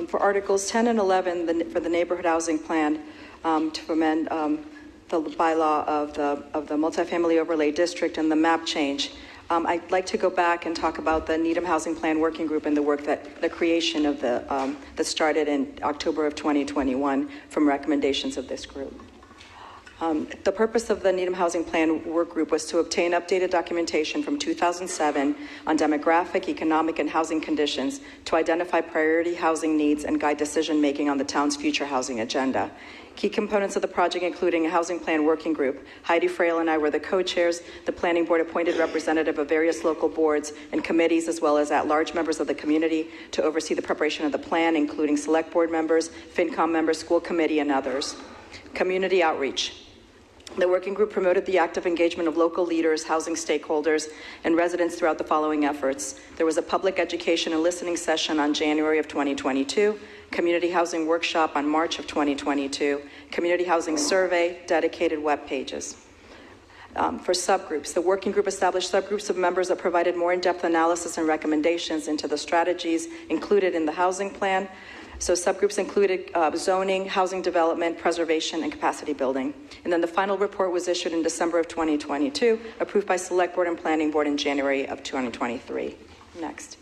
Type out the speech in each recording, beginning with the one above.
For Articles 10 and 11, for the neighborhood housing plan, to amend the bylaw of the multifamily overlay district and the map change, I'd like to go back and talk about the Needham Housing Plan Working Group and the work the creation of that started in October of 2021 from recommendations of this group. The purpose of the Needham Housing Plan Work Group was to obtain updated documentation from 2007 on demographic, economic, and housing conditions to identify priority housing needs and guide decision-making on the town's future housing agenda. Key components of the project including a housing plan working group. Heidi Frail and I were the co-chairs. The planning board appointed representative of various local boards and committees, as well as at-large members of the community to oversee the preparation of the plan, including select board members, FinCom members, school committee, and others. Community outreach. The working group promoted the active engagement of local leaders, housing stakeholders, and residents throughout the following efforts. There was a public education and listening session on January of 2022, community housing workshop on March of 2022, community housing survey, dedicated web pages. For subgroups, the working group established subgroups of members that provided more in-depth analysis and recommendations into the strategies included in the housing plan. So subgroups included zoning, housing development, preservation, and capacity building. And then the final report was issued in December of 2022, approved by Select Board and Planning Board in January of 2023. Next.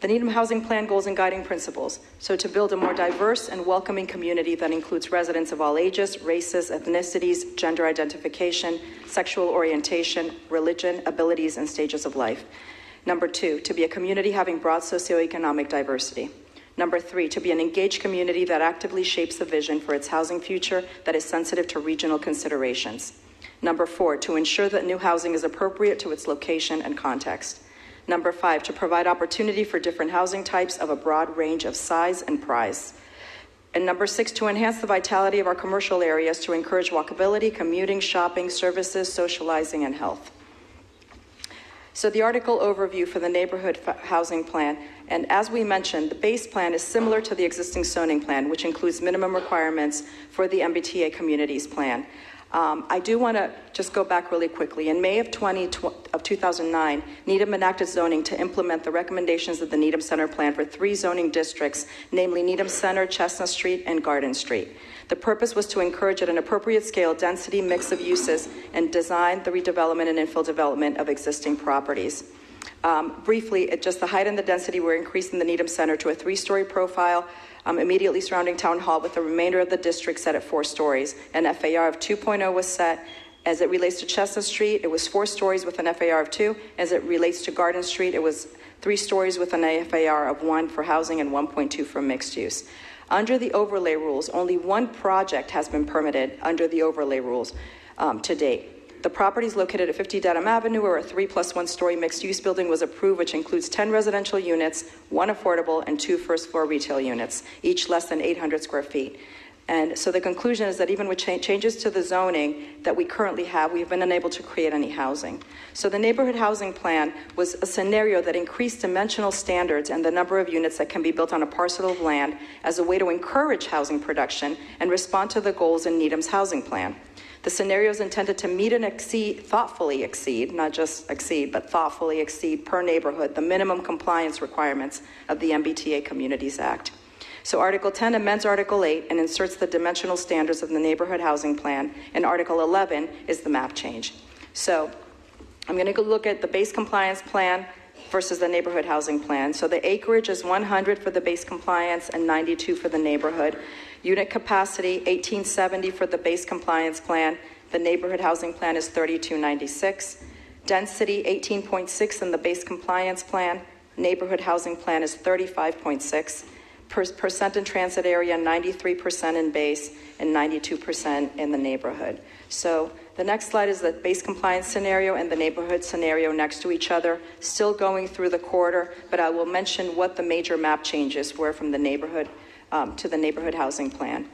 The Needham Housing Plan Goals and Guiding Principles. So to build a more diverse and welcoming community that includes residents of all ages, races, ethnicities, gender identification, sexual orientation, religion, abilities, and stages of life. Number 2, to be a community having broad socioeconomic diversity. Number 3, to be an engaged community that actively shapes the vision for its housing future that is sensitive to regional considerations. Number 4, to ensure that new housing is appropriate to its location and context. Number 5, to provide opportunity for different housing types of a broad range of size and price. And number 6, to enhance the vitality of our commercial areas to encourage walkability, commuting, shopping, services, socializing, and health. So the article overview for the neighborhood housing plan, and as we mentioned, the base plan is similar to the existing zoning plan, which includes minimum requirements for the MBTA communities plan. I do want to just go back really quickly. In May of 2009, Needham enacted zoning to implement the recommendations of the Needham Center plan for 3 zoning districts, namely Needham Center, Chestnut Street, and Garden Street. The purpose was to encourage at an appropriate scale density, mix of uses, and design the redevelopment and infill development of existing properties. Briefly, just the height and the density were increased in the Needham Center to a 3-story profile, immediately surrounding Town Hall, with the remainder of the district set at 4 stories. An FAR of 2.0 was set. As it relates to Chestnut Street, it was 4 stories with an FAR of 2. As it relates to Garden Street, it was 3 stories with an FAR of 1 for housing and 1.2 for mixed use. Under the overlay rules, only 1 project has been permitted under the overlay rules to date. The property is located at 50 Dedham Avenue, where a 3+1 story mixed-use building was approved, which includes 10 residential units, 1 affordable, and 2 first-floor retail units, each less than 800 square feet. And so the conclusion is that even with changes to the zoning that we currently have, we've been unable to create any housing. So the neighborhood housing plan was a scenario that increased dimensional standards and the number of units that can be built on a parcel of land as a way to encourage housing production and respond to the goals in Needham's housing plan. The scenario is intended to meet and thoughtfully exceed, not just exceed, but thoughtfully exceed per neighborhood the minimum compliance requirements of the MBTA Communities Act. So Article 10 amends Article 8 and inserts the dimensional standards of the neighborhood housing plan, and Article 11 is the map change. So I'm going to go look at the base compliance plan versus the neighborhood housing plan. So the acreage is 100 for the base compliance and 92 for the neighborhood. Unit capacity, 1870 for the base compliance plan. The neighborhood housing plan is 3296. Density, 18.6 in the base compliance plan. Neighborhood housing plan is 35.6. Percent in transit area, 93% in base and 92% in the neighborhood. So the next slide is the base compliance scenario and the neighborhood scenario next to each other, still going through the corridor, but I will mention what the major map changes were from the neighborhood to the neighborhood housing plan.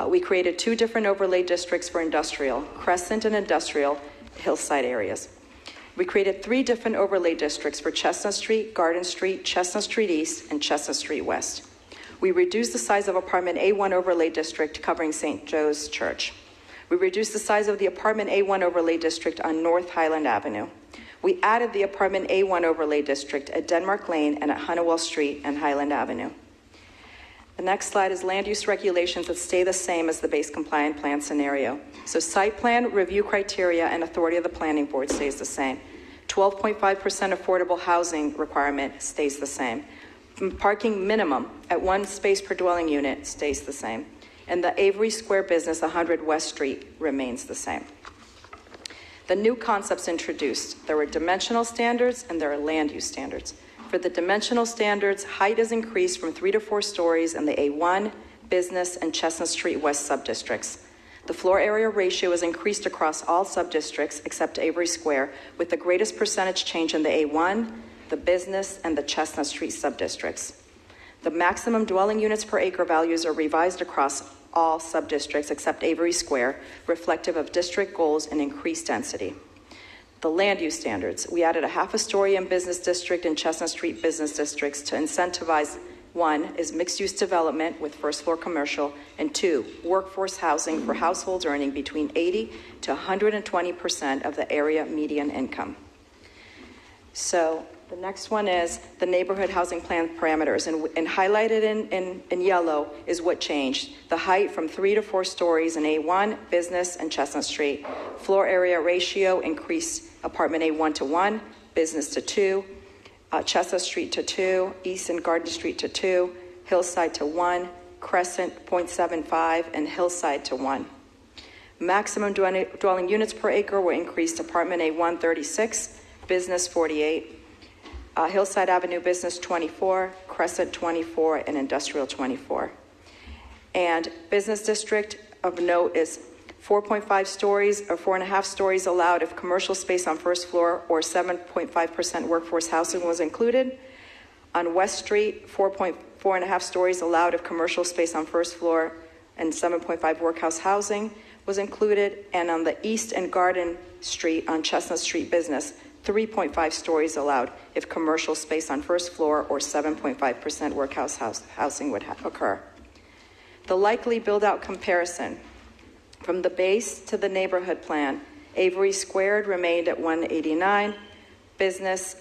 We created 2 different overlay districts for industrial, Crescent and industrial hillside areas. We created 3 different overlay districts for Chestnut Street, Garden Street, Chestnut Street East, and Chestnut Street West. We reduced the size of apartment A1 overlay district covering St. Joe's Church. We reduced the size of the apartment A1 overlay district on North Highland Avenue. We added the apartment A1 overlay district at Denmark Lane and at Honeywell Street and Highland Avenue. The next slide is land use regulations that stay the same as the base compliant plan scenario. So site plan review criteria and authority of the planning board stays the same. 12.5% affordable housing requirement stays the same. Parking minimum at 1 space per dwelling unit stays the same. And the Avery Square business, 100 West Street, remains the same. The new concepts introduced, there were dimensional standards and there are land use standards. For the dimensional standards, height is increased from 3 to 4 stories in the A1, Business, and Chestnut Street West subdistricts. The floor area ratio is increased across all subdistricts except Avery Square, with the greatest percentage change in the A1, the Business, and the Chestnut Street subdistricts. The maximum dwelling units per acre values are revised across all subdistricts except Avery Square, reflective of district goals and increased density. The land use standards, we added a half a story in Business District and Chestnut Street Business Districts to incentivize: 1 is mixed use development with first floor commercial, and 2, workforce housing for households earning between 80 to 120% of the area median income. So the next one is the neighborhood housing plan parameters, and highlighted in yellow is what changed. The height from 3 to 4 stories in A1, Business, and Chestnut Street. Floor area ratio increased: apartment A1 to 1, Business to 2, Chestnut Street to 2, East and Garden Street to 2, Hillside to 1, Crescent 0.75, and Hillside to 1. Maximum dwelling units per acre were increased: apartment A1 36, Business 48, Hillside Avenue Business 24, Crescent 24, and Industrial 24. And Business District of note is 4.5 stories or 4.5 stories allowed if commercial space on first floor or 7.5% workforce housing was included. On West Street, 4.5 stories allowed if commercial space on first floor and 7.5 workhouse housing was included. And on the East and Garden Street on Chestnut Street Business, 3.5 stories allowed if commercial space on first floor or 7.5% workhouse housing would occur. The likely build-out comparison. From the base to the neighborhood plan, Avery Squared remained at 189. Business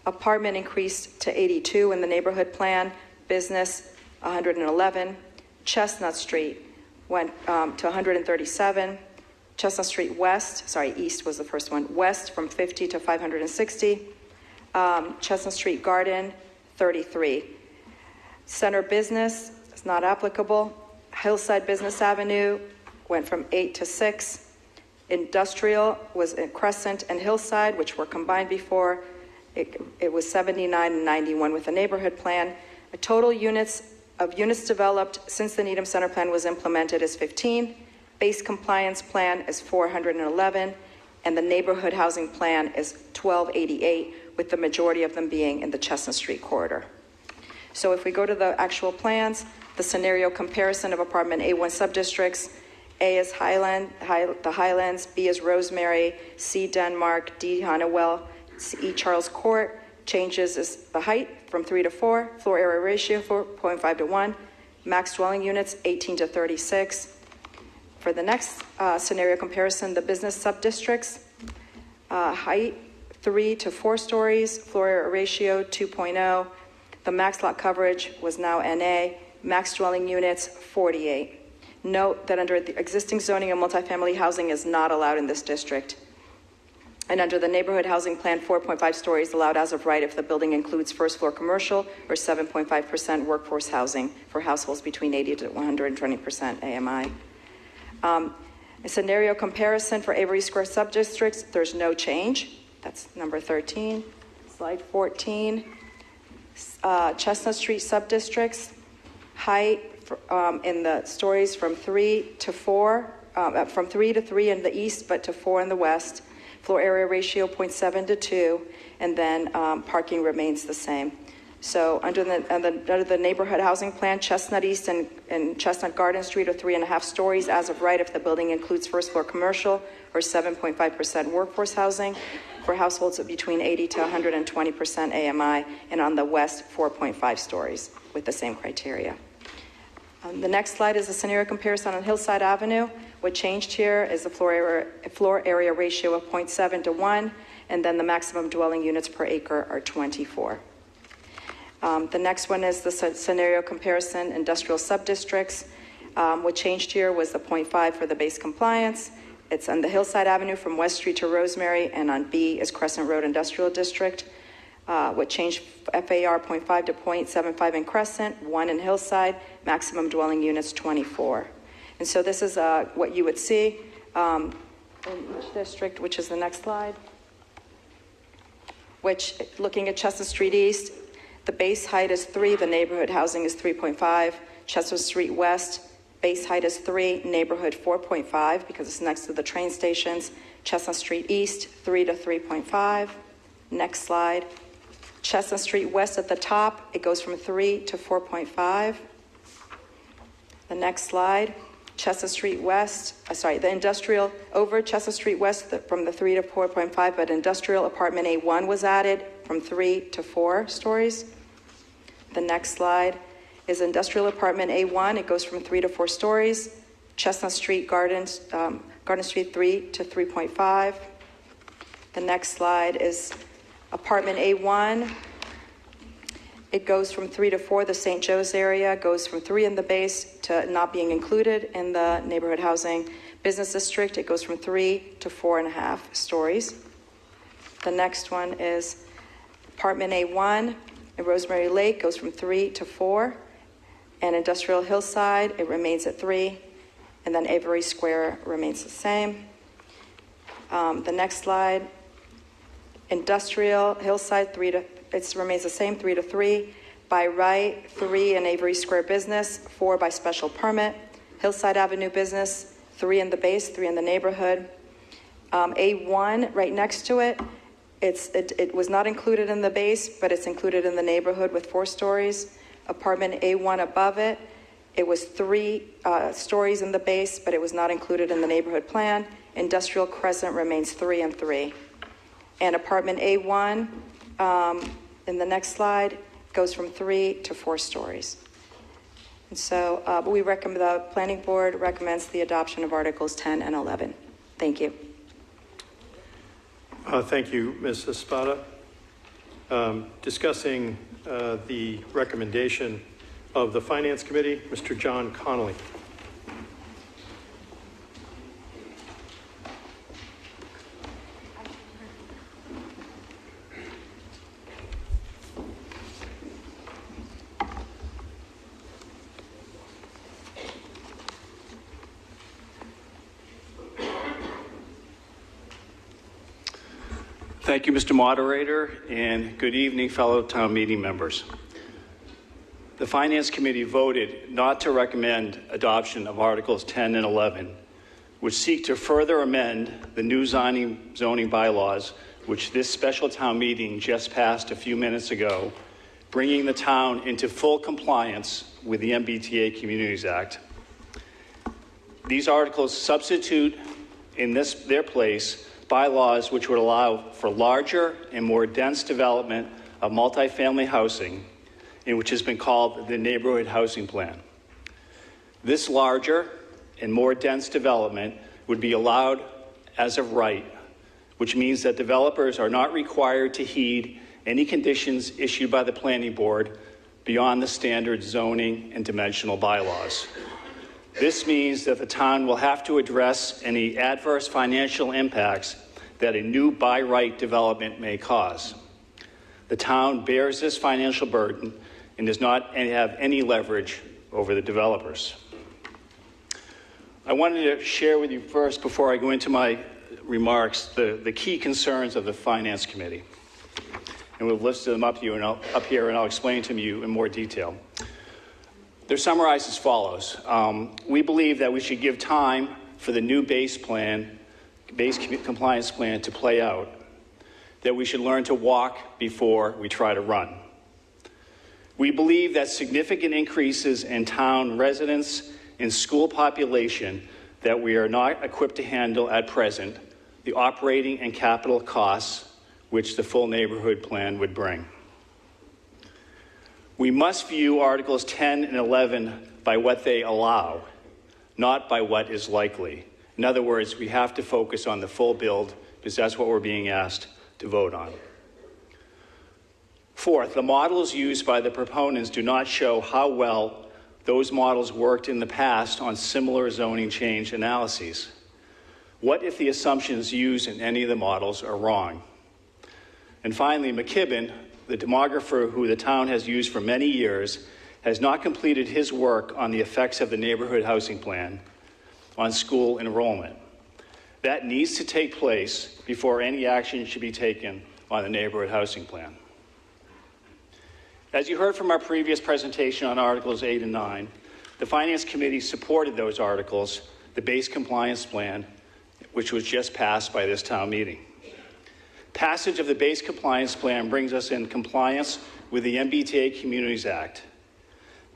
apartment increased to 82 in the neighborhood plan. Business 111. Chestnut Street went to 137. Chestnut Street East was the first one. West from 50 to 560. Chestnut Street Garden, 33. Center Business is not applicable. Hillside Business Avenue went from 8 to 6. Industrial was in Crescent and Hillside, which were combined before. It was 79 and 91 with the neighborhood plan. The total units developed since the Needham Center Plan was implemented is 15. Base compliance plan is 411, and the neighborhood housing plan is 1288, with the majority of them being in the Chestnut Street corridor. So if we go to the actual plans, the scenario comparison of apartment A1 subdistricts: A is the Highlands, B is Rosemary, C Denmark, D Honeywell, E Charles Court. Changes is the height from 3 to 4, floor area ratio 4.5 to 1, max dwelling units 18 to 36. For the next scenario comparison, the business subdistricts, height 3 to 4 stories, floor area ratio 2.0. The max lot coverage was now NA, max dwelling units 48. Note that under the existing zoning of multifamily housing is not allowed in this district. And under the neighborhood housing plan, 4.5 stories allowed as of right if the building includes first floor commercial or 7.5% workforce housing for households between 80 to 120% AMI. A scenario comparison for Avery Square subdistricts, there's no change. That's number 13. Slide 14. Chestnut Street subdistricts, height in the stories from 3 to 4, from 3 to 3 in the east, but to 4 in the west. Floor area ratio 0.7 to 2, and then parking remains the same. So under the neighborhood housing plan, Chestnut East and Chestnut Garden Street are 3.5 stories as of right if the building includes first floor commercial or 7.5% workforce housing for households of between 80 to 120% AMI, and on the west, 4.5 stories with the same criteria. The next slide is a scenario comparison on Hillside Avenue. What changed here is the floor area ratio of 0.7 to 1, and then the maximum dwelling units per acre are 24. The next one is the scenario comparison, industrial subdistricts. What changed here was the 0.5 for the base compliance. It's on the Hillside Avenue from West Street to Rosemary, and on B is Crescent Road Industrial District. What changed FAR 0.5 to 0.75 in Crescent, 1 in Hillside, maximum dwelling units 24. And so this is what you would see in each district, which is the next slide. Which, looking at Chestnut Street East, the base height is 3, the neighborhood housing is 3.5. Chestnut Street West, base height is 3, neighborhood 4.5 because it's next to the train stations. Chestnut Street East, 3 to 3.5. Next slide. Chestnut Street West at the top, it goes from 3 to 4.5. The next slide. Chestnut Street West, the industrial over Chestnut Street West from the 3 to 4.5, but industrial apartment A1 was added from 3 to 4 stories. The next slide is industrial apartment A1. It goes from 3 to 4 stories. Chestnut Street Garden Street 3 to 3.5. The next slide is apartment A1. It goes from 3 to 4. The St. Joe's area goes from 3 in the base to not being included in the neighborhood housing business district. It goes from 3 to 4.5 stories. The next one is apartment A1 in Rosemary Lake goes from 3 to 4. And industrial Hillside, it remains at 3. And then Avery Square remains the same. The next slide, industrial Hillside, it remains the same, 3 to 3. By right, 3 in Avery Square business, 4 by special permit. Hillside Avenue business, 3 in the base, 3 in the neighborhood. A1 right next to it, it was not included in the base, but it's included in the neighborhood with 4 stories. Apartment A1 above it, it was 3 stories in the base, but it was not included in the neighborhood plan. Industrial Crescent remains 3 and 3. And apartment A1, in the next slide, goes from 3 to 4 stories. And so the planning board recommends the adoption of Articles 10 and 11. Thank you. Thank you, Ms. Espada. Discussing the recommendation of the Finance Committee, Mr. John Connolly. Thank you, Mr. Moderator, and good evening, fellow town meeting members. The Finance Committee voted not to recommend adoption of Articles 10 and 11, which seek to further amend the new zoning bylaws, which this special town meeting just passed a few minutes ago, bringing the town into full compliance with the MBTA Communities Act. These articles substitute in their place bylaws which would allow for larger and more dense development of multifamily housing, in which has been called the Neighborhood Housing Plan. This larger and more dense development would be allowed as of right, which means that developers are not required to heed any conditions issued by the Planning Board beyond the standard zoning and dimensional bylaws. This means that the town will have to address any adverse financial impacts that a new by right development may cause. The town bears this financial burden and does not have any leverage over the developers. I wanted to share with you first, before I go into my remarks, the key concerns of the Finance Committee. And we've listed them up here, and I'll explain to you in more detail. They're summarized as follows. We believe that we should give time for the new base compliance plan to play out, that we should learn to walk before we try to run. We believe that significant increases in town residents and school population that we are not equipped to handle at present, the operating and capital costs which the full neighborhood plan would bring. We must view Articles 10 and 11 by what they allow, not by what is likely. In other words, we have to focus on the full build because that's what we're being asked to vote on. Fourth, the models used by the proponents do not show how well those models worked in the past on similar zoning change analyses. What if the assumptions used in any of the models are wrong? And finally, McKibben, the demographer who the town has used for many years, has not completed his work on the effects of the neighborhood housing plan on school enrollment. That needs to take place before any action should be taken on the neighborhood housing plan. As you heard from our previous presentation on Articles 8 and 9, the Finance Committee supported those articles, the base compliance plan, which was just passed by this town meeting. Passage of the base compliance plan brings us in compliance with the MBTA Communities Act.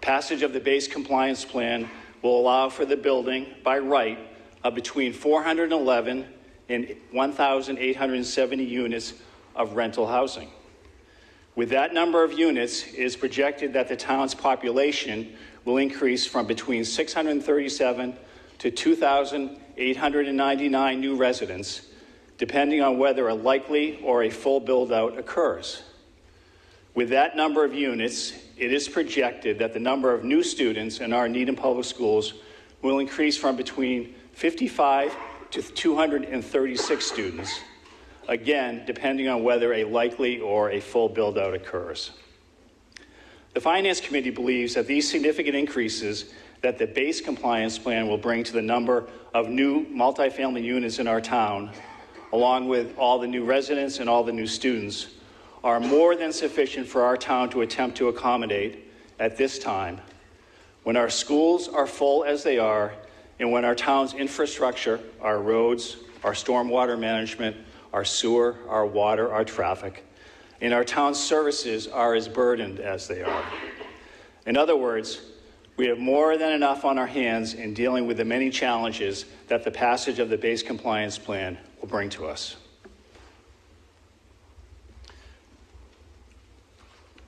Passage of the base compliance plan will allow for the building by right of between 411 and 1,870 units of rental housing. With that number of units, it is projected that the town's population will increase from between 637 to 2,899 new residents, depending on whether a likely or a full build-out occurs. With that number of units, it is projected that the number of new students in our Needham Public Schools will increase from between 55 to 236 students, again, depending on whether a likely or a full build-out occurs. The Finance Committee believes that these significant increases that the base compliance plan will bring to the number of new multifamily units in our town, along with all the new residents and all the new students, are more than sufficient for our town to attempt to accommodate at this time, when our schools are full as they are, and when our town's infrastructure, our roads, our stormwater management, our sewer, our water, our traffic, and our town's services are as burdened as they are. In other words, we have more than enough on our hands in dealing with the many challenges that the passage of the base compliance plan will bring to us.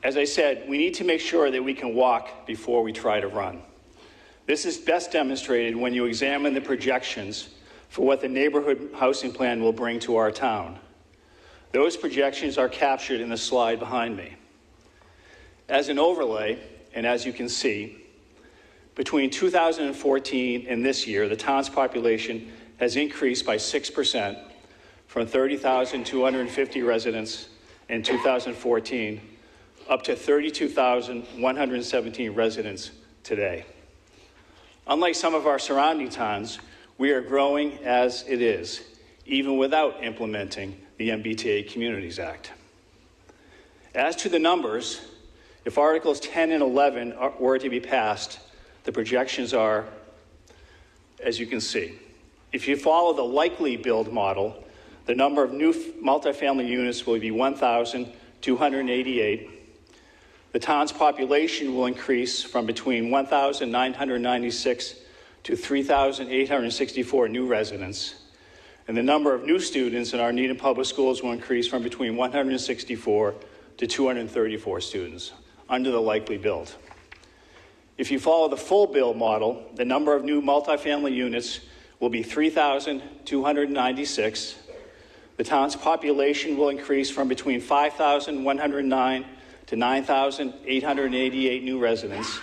As I said, we need to make sure that we can walk before we try to run. This is best demonstrated when you examine the projections for what the neighborhood housing plan will bring to our town. Those projections are captured in the slide behind me. As an overlay, and as you can see, between 2014 and this year, the town's population has increased by 6% from 30,250 residents in 2014 up to 32,117 residents today. Unlike some of our surrounding towns, we are growing as it is, even without implementing the MBTA Communities Act. As to the numbers, if Articles 10 and 11 were to be passed, the projections are, as you can see. If you follow the likely build model, the number of new multifamily units will be 1,288. The town's population will increase from between 1,996 to 3,864 new residents. And the number of new students in our Needham Public Schools will increase from between 164 to 234 students under the likely build. If you follow the full build model, the number of new multifamily units will be 3,296. The town's population will increase from between 5,109 to 9,888 new residents.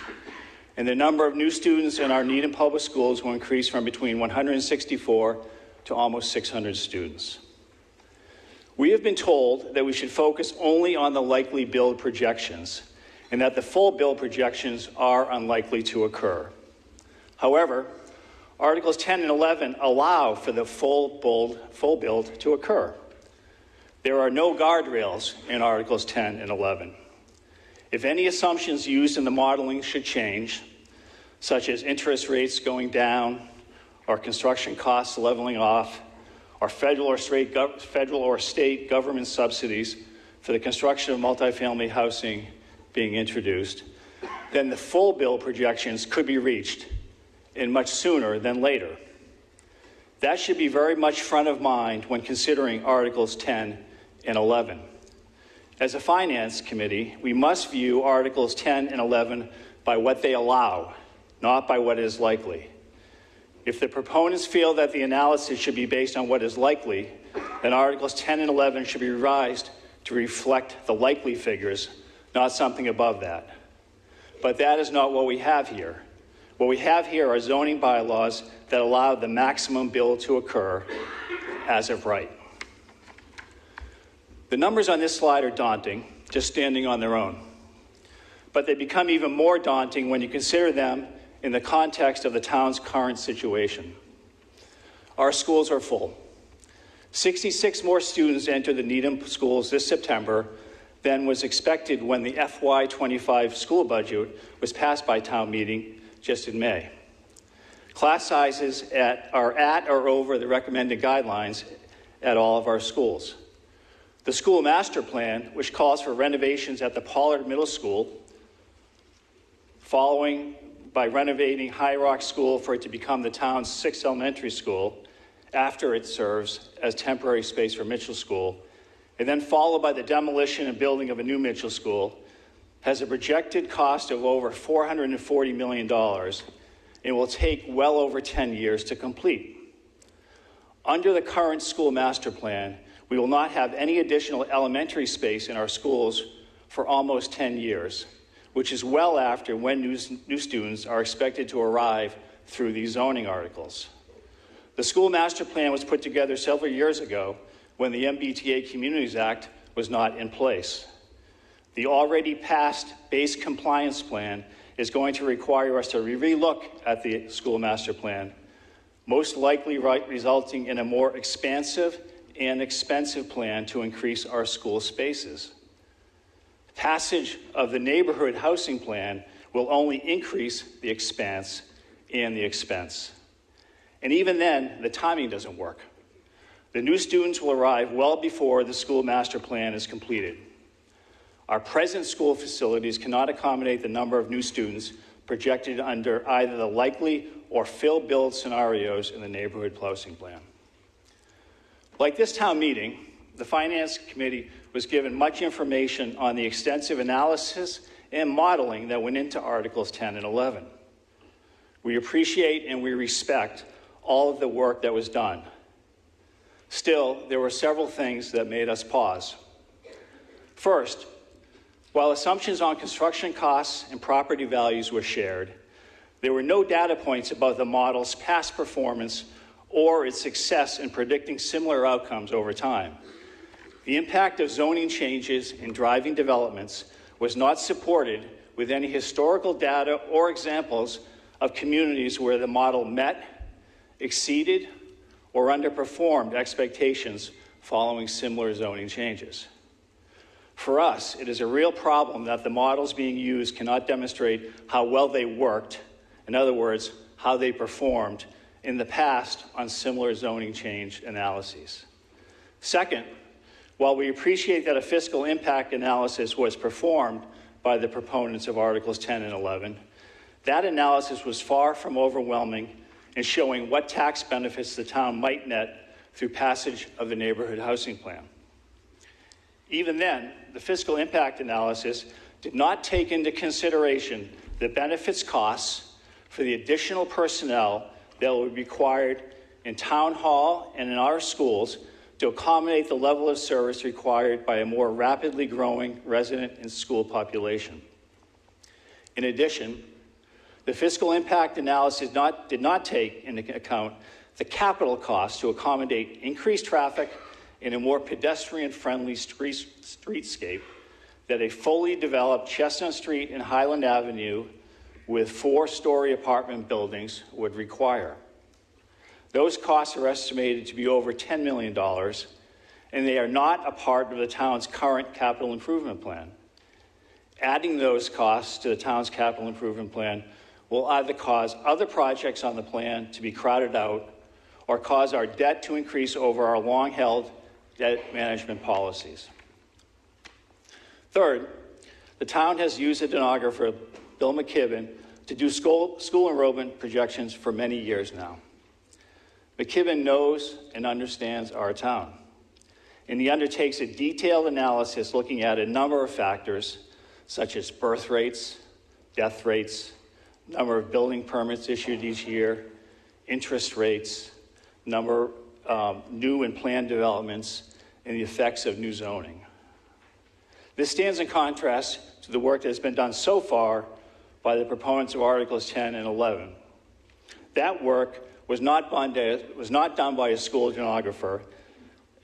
And the number of new students in our Needham Public Schools will increase from between 164 to almost 600 students. We have been told that we should focus only on the likely build projections and that the full build projections are unlikely to occur. However, Articles 10 and 11 allow for the full build to occur. There are no guardrails in Articles 10 and 11. If any assumptions used in the modeling should change, such as interest rates going down, or construction costs leveling off, or federal or state government subsidies for the construction of multifamily housing being introduced, then the full bill projections could be reached, and much sooner than later. That should be very much front of mind when considering Articles 10 and 11. As a Finance Committee, we must view Articles 10 and 11 by what they allow, not by what is likely. If the proponents feel that the analysis should be based on what is likely, then Articles 10 and 11 should be revised to reflect the likely figures not something above that. But that is not what we have here. What we have here are zoning bylaws that allow the maximum build to occur as of right. The numbers on this slide are daunting, just standing on their own. But they become even more daunting when you consider them in the context of the town's current situation. Our schools are full. 66 more students entered the Needham schools this September than was expected when the FY25 school budget was passed by town meeting just in May. Class sizes are at or over the recommended guidelines at all of our schools. The school master plan, which calls for renovations at the Pollard Middle School, following by renovating High Rock School for it to become the town's 6th elementary school after it serves as temporary space for Mitchell School, and then followed by the demolition and building of a new Mitchell School, has a projected cost of over $440 million and will take well over 10 years to complete. Under the current school master plan, we will not have any additional elementary space in our schools for almost 10 years, which is well after when new students are expected to arrive through these zoning articles. The school master plan was put together several years ago when the MBTA Communities Act was not in place. The already passed base compliance plan is going to require us to relook at the school master plan, most likely resulting in a more expansive and expensive plan to increase our school spaces. Passage of the neighborhood housing plan will only increase the expanse and the expense. And even then, the timing doesn't work. The new students will arrive well before the school master plan is completed. Our present school facilities cannot accommodate the number of new students projected under either the likely or fill-build scenarios in the neighborhood housing plan. Like this town meeting, the Finance Committee was given much information on the extensive analysis and modeling that went into Articles 10 and 11. We appreciate and we respect all of the work that was done. Still, there were several things that made us pause. First, while assumptions on construction costs and property values were shared, there were no data points about the model's past performance or its success in predicting similar outcomes over time. The impact of zoning changes in driving developments was not supported with any historical data or examples of communities where the model met, exceeded, or underperformed expectations following similar zoning changes. For us, it is a real problem that the models being used cannot demonstrate how well they worked, in other words, how they performed in the past on similar zoning change analyses. Second, while we appreciate that a fiscal impact analysis was performed by the proponents of Articles 10 and 11, that analysis was far from overwhelming in showing what tax benefits the town might net through passage of the neighborhood housing plan. Even then, the fiscal impact analysis did not take into consideration the benefits costs for the additional personnel that will be required in town hall and in our schools to accommodate the level of service required by a more rapidly growing resident and school population. In addition, the fiscal impact analysis did not take into account the capital costs to accommodate increased traffic in a more pedestrian-friendly streetscape that a fully developed Chestnut Street and Highland Avenue with 4-story apartment buildings would require. Those costs are estimated to be over $10 million, and they are not a part of the town's current capital improvement plan. Adding those costs to the town's capital improvement plan will either cause other projects on the plan to be crowded out or cause our debt to increase over our long-held debt management policies. Third, the town has used a stenographer, Bill McKibben, to do school enrollment projections for many years now. McKibben knows and understands our town, and he undertakes a detailed analysis looking at a number of factors such as birth rates, death rates, number of building permits issued each year, interest rates, number of new and planned developments, and the effects of new zoning. This stands in contrast to the work that has been done so far by the proponents of Articles 10 and 11. That work was not done by a school demographer,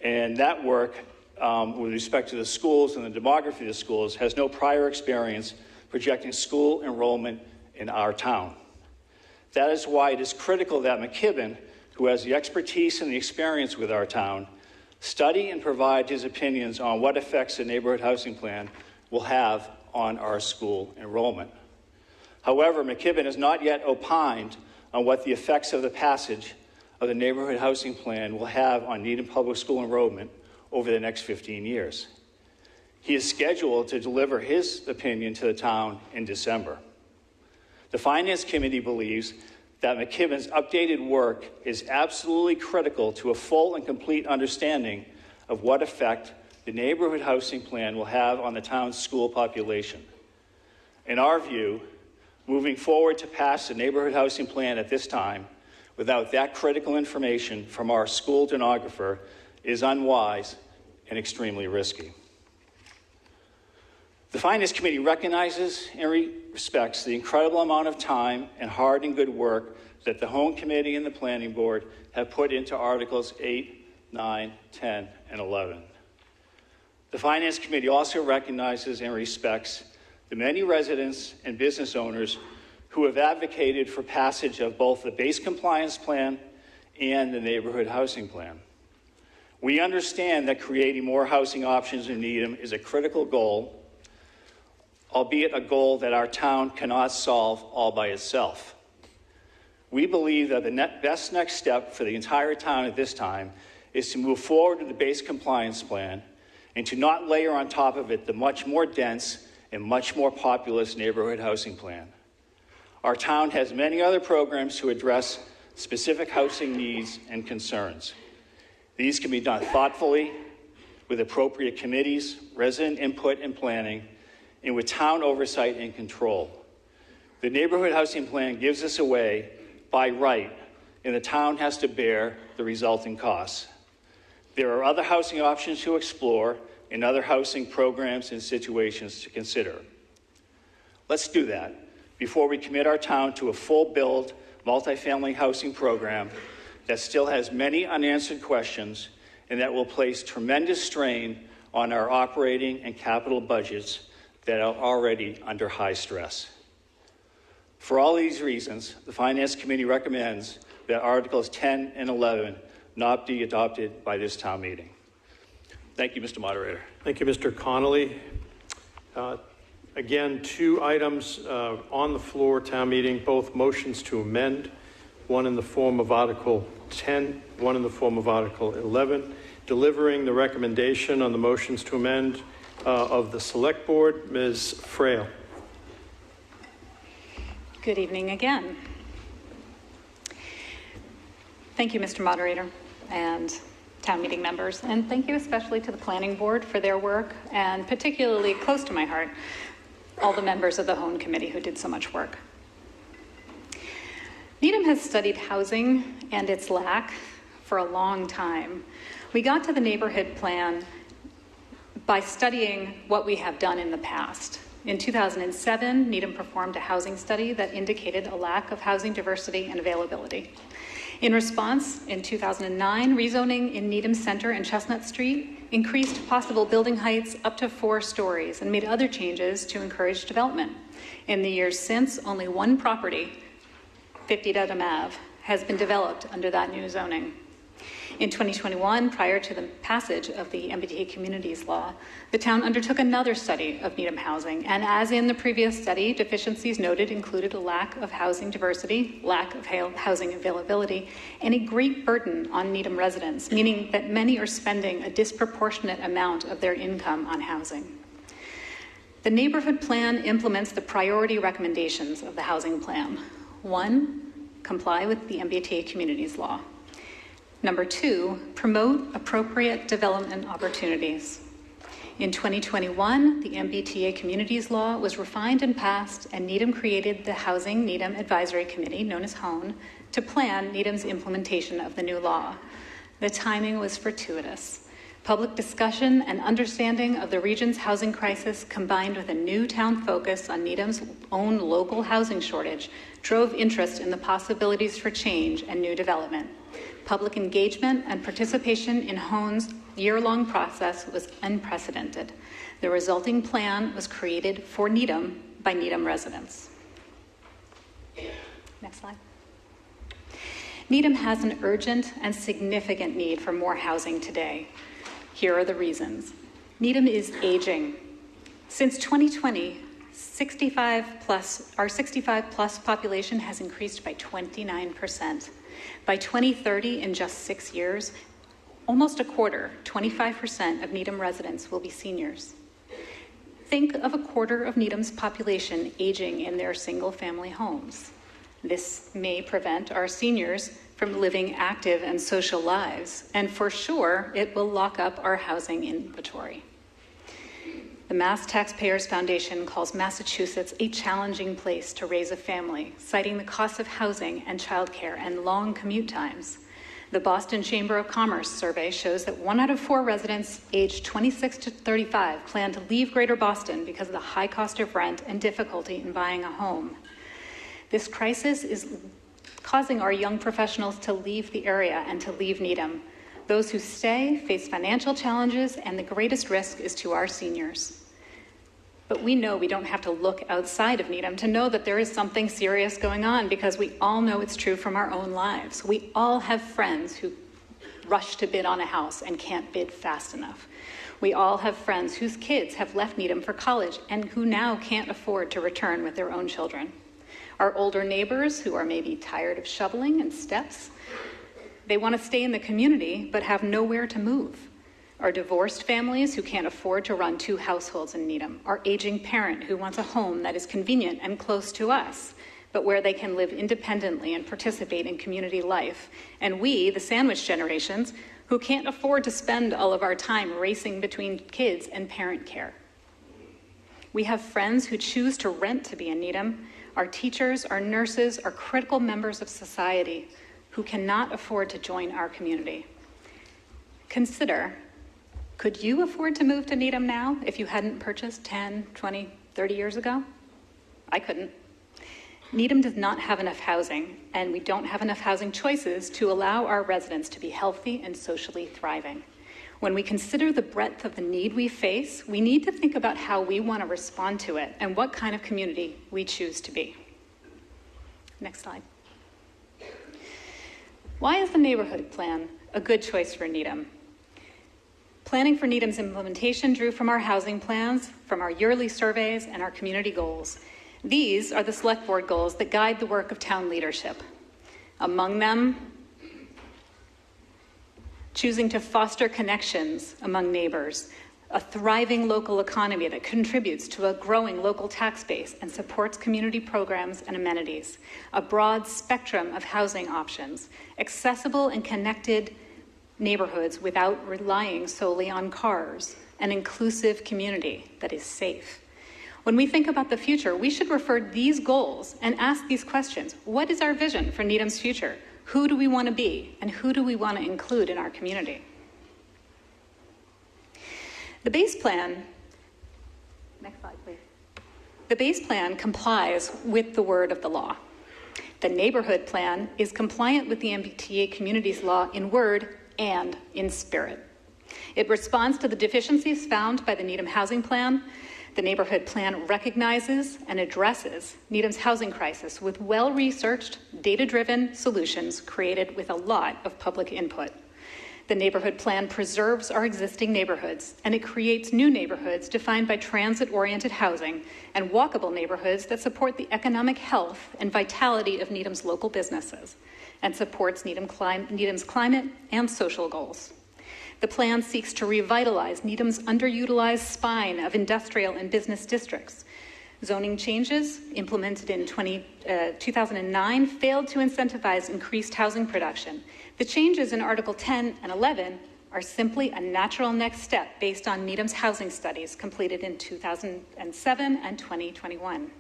and that work, with respect to the schools and the demography of the schools, has no prior experience projecting school enrollment in our town. That is why it is critical that McKibben, who has the expertise and the experience with our town, study and provide his opinions on what effects the neighborhood housing plan will have on our school enrollment. However, McKibben has not yet opined on what the effects of the passage of the neighborhood housing plan will have on Needham Public School enrollment over the next 15 years. He is scheduled to deliver his opinion to the town in December. The Finance Committee believes that McKibben's updated work is absolutely critical to a full and complete understanding of what effect the neighborhood housing plan will have on the town's school population. In our view, moving forward to pass the neighborhood housing plan at this time without that critical information from our school demographer is unwise and extremely risky. The Finance Committee recognizes and respects the incredible amount of time and hard and good work that the Home Committee and the Planning Board have put into Articles 8, 9, 10, and 11. The Finance Committee also recognizes and respects the many residents and business owners who have advocated for passage of both the base compliance plan and the neighborhood housing plan. We understand that creating more housing options in Needham is a critical goal, albeit a goal that our town cannot solve all by itself. We believe that the best next step for the entire town at this time is to move forward with the base compliance plan and to not layer on top of it the much more dense and much more populous neighborhood housing plan. Our town has many other programs to address specific housing needs and concerns. These can be done thoughtfully, with appropriate committees, resident input and planning, and with town oversight and control. The neighborhood housing plan gives us a way by right, and the town has to bear the resulting costs. There are other housing options to explore and other housing programs and situations to consider. Let's do that before we commit our town to a full-build multifamily housing program that still has many unanswered questions and that will place tremendous strain on our operating and capital budgets that are already under high stress. For all these reasons, the Finance Committee recommends that Articles 10 and 11 not be adopted by this town meeting. Thank you, Mr. Moderator. Thank you, Mr. Connolly. Again, two items on the floor, town meeting, both motions to amend, one in the form of Article 10, one in the form of Article 11. Delivering the recommendation on the motions to amend of the Select Board, Ms. Frail. Good evening again. Thank you, Mr. Moderator, and town meeting members, and thank you especially to the Planning Board for their work, and particularly close to my heart, all the members of the Home Committee who did so much work. Needham has studied housing and its lack for a long time. We got to the neighborhood plan by studying what we have done in the past. In 2007, Needham performed a housing study that indicated a lack of housing diversity and availability. In response, in 2009, rezoning in Needham Center and Chestnut Street increased possible building heights up to 4 stories and made other changes to encourage development. In the years since, only one property, 50 Dedham Ave, has been developed under that new zoning. In 2021, prior to the passage of the MBTA Communities Law, the town undertook another study of Needham housing, and as in the previous study, deficiencies noted included a lack of housing diversity, lack of housing availability, and a great burden on Needham residents, meaning that many are spending a disproportionate amount of their income on housing. The neighborhood plan implements the priority recommendations of the housing plan. 1, comply with the MBTA Communities Law. Number 2, promote appropriate development opportunities. In 2021, the MBTA Communities Law was refined and passed, and Needham created the Housing Needham Advisory Committee, known as HONE, to plan Needham's implementation of the new law. The timing was fortuitous. Public discussion and understanding of the region's housing crisis, combined with a new town focus on Needham's own local housing shortage, drove interest in the possibilities for change and new development. Public engagement and participation in HONE's year-long process was unprecedented. The resulting plan was created for Needham by Needham residents. Next slide. Needham has an urgent and significant need for more housing today. Here are the reasons. Needham is aging. Since 2020, our 65 plus population has increased by 29%. By 2030, in just 6 years, almost a quarter, 25% of Needham residents will be seniors. Think of a quarter of Needham's population aging in their single-family homes. This may prevent our seniors from living active and social lives, and for sure, it will lock up our housing inventory. The Mass Taxpayers Foundation calls Massachusetts a challenging place to raise a family, citing the cost of housing and childcare and long commute times. The Boston Chamber of Commerce survey shows that 1 out of 4 residents aged 26 to 35 plan to leave Greater Boston because of the high cost of rent and difficulty in buying a home. This crisis is causing our young professionals to leave the area and to leave Needham. Those who stay face financial challenges, and the greatest risk is to our seniors. But we know we don't have to look outside of Needham to know that there is something serious going on, because we all know it's true from our own lives. We all have friends who rush to bid on a house and can't bid fast enough. We all have friends whose kids have left Needham for college and who now can't afford to return with their own children. Our older neighbors who are maybe tired of shoveling and steps, they want to stay in the community but have nowhere to move. Our divorced families who can't afford to run 2 households in Needham. Our aging parent who wants a home that is convenient and close to us, but where they can live independently and participate in community life. And we, the sandwich generations, who can't afford to spend all of our time racing between kids and parent care. We have friends who choose to rent to be in Needham. Our teachers, our nurses, are critical members of society who cannot afford to join our community. Consider, could you afford to move to Needham now if you hadn't purchased 10, 20, 30 years ago? I couldn't. Needham does not have enough housing, and we don't have enough housing choices to allow our residents to be healthy and socially thriving. When we consider the breadth of the need we face, we need to think about how we want to respond to it and what kind of community we choose to be. Next slide. Why is the neighborhood plan a good choice for Needham? Planning for Needham's implementation drew from our housing plans, from our yearly surveys, and our community goals. These are the select board goals that guide the work of town leadership. Among them, choosing to foster connections among neighbors, a thriving local economy that contributes to a growing local tax base and supports community programs and amenities, a broad spectrum of housing options, accessible and connected neighborhoods without relying solely on cars, an inclusive community that is safe. When we think about the future, we should refer these goals and ask these questions. What is our vision for Needham's future? Who do we want to be, and who do we want to include in our community? The base plan, next slide, please. The base plan complies with the word of the law. The neighborhood plan is compliant with the MBTA communities law in word and in spirit. It responds to the deficiencies found by the Needham Housing Plan. The neighborhood plan recognizes and addresses Needham's housing crisis with well-researched, data-driven solutions created with a lot of public input. The neighborhood plan preserves our existing neighborhoods, and it creates new neighborhoods defined by transit-oriented housing and walkable neighborhoods that support the economic health and vitality of Needham's local businesses and supports Needham's climate and social goals. The plan seeks to revitalize Needham's underutilized spine of industrial and business districts. Zoning changes implemented in 2009 failed to incentivize increased housing production. The changes in Article 10 and 11 are simply a natural next step based on Needham's housing studies completed in 2007 and 2021.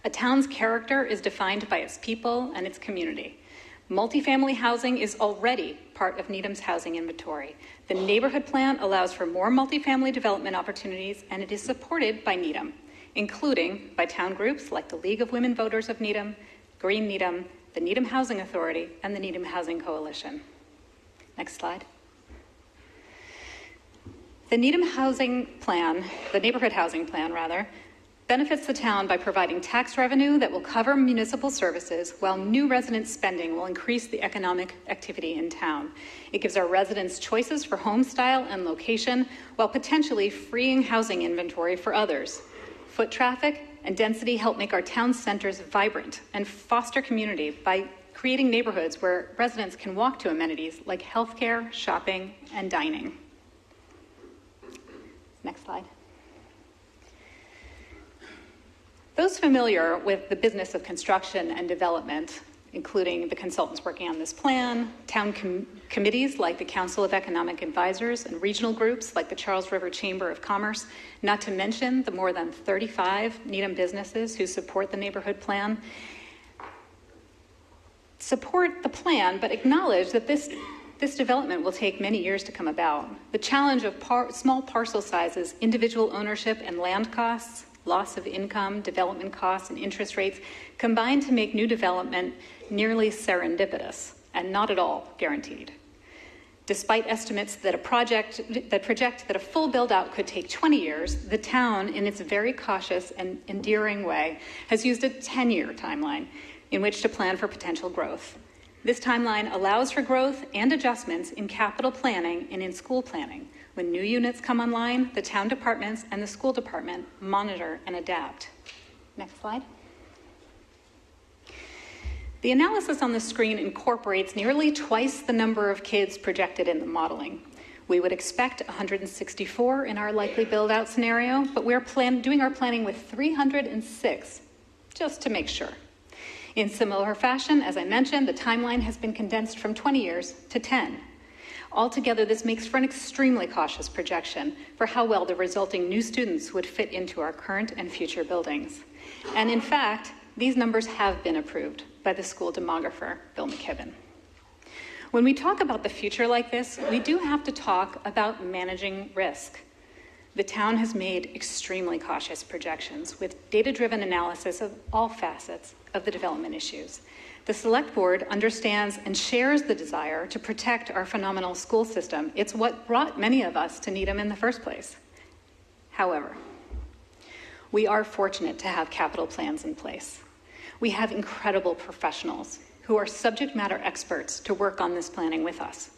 A town's character is defined by its people and its community. Multifamily housing is already part of Needham's housing inventory. The neighborhood plan allows for more multifamily development opportunities, and it is supported by Needham, including by town groups like the League of Women Voters of Needham, Green Needham, the Needham Housing Authority, and the Needham Housing Coalition. Next slide. The Needham housing plan, the neighborhood housing plan rather, benefits the town by providing tax revenue that will cover municipal services, while new resident spending will increase the economic activity in town. It gives our residents choices for home style and location, while potentially freeing housing inventory for others. Foot traffic and density help make our town centers vibrant and foster community by creating neighborhoods where residents can walk to amenities like healthcare, shopping, and dining. Next slide. Those familiar with the business of construction and development, including the consultants working on this plan, town committees like the Council of Economic Advisors, and regional groups like the Charles River Chamber of Commerce, not to mention the more than 35 Needham businesses who support the neighborhood plan, support the plan, but acknowledge that this development will take many years to come about. The challenge of small parcel sizes, individual ownership and land costs, loss of income, development costs, and interest rates combine to make new development nearly serendipitous and not at all guaranteed. Despite estimates that project that a full build-out could take 20 years, the town, in its very cautious and endearing way, has used a 10-year timeline in which to plan for potential growth. This timeline allows for growth and adjustments in capital planning and in school planning. When new units come online, the town departments and the school department monitor and adapt. Next slide. The analysis on the screen incorporates nearly twice the number of kids projected in the modeling. We would expect 164 in our likely build-out scenario, but we're doing our planning with 306, just to make sure. In similar fashion, as I mentioned, the timeline has been condensed from 20 years to 10. Altogether, this makes for an extremely cautious projection for how well the resulting new students would fit into our current and future buildings. And in fact, these numbers have been approved by the school demographer, Bill McKibben. When we talk about the future like this, we do have to talk about managing risk. The town has made extremely cautious projections with data-driven analysis of all facets of the development issues. The Select Board understands and shares the desire to protect our phenomenal school system. It's what brought many of us to Needham in the first place. However, we are fortunate to have capital plans in place. We have incredible professionals who are subject matter experts to work on this planning with us.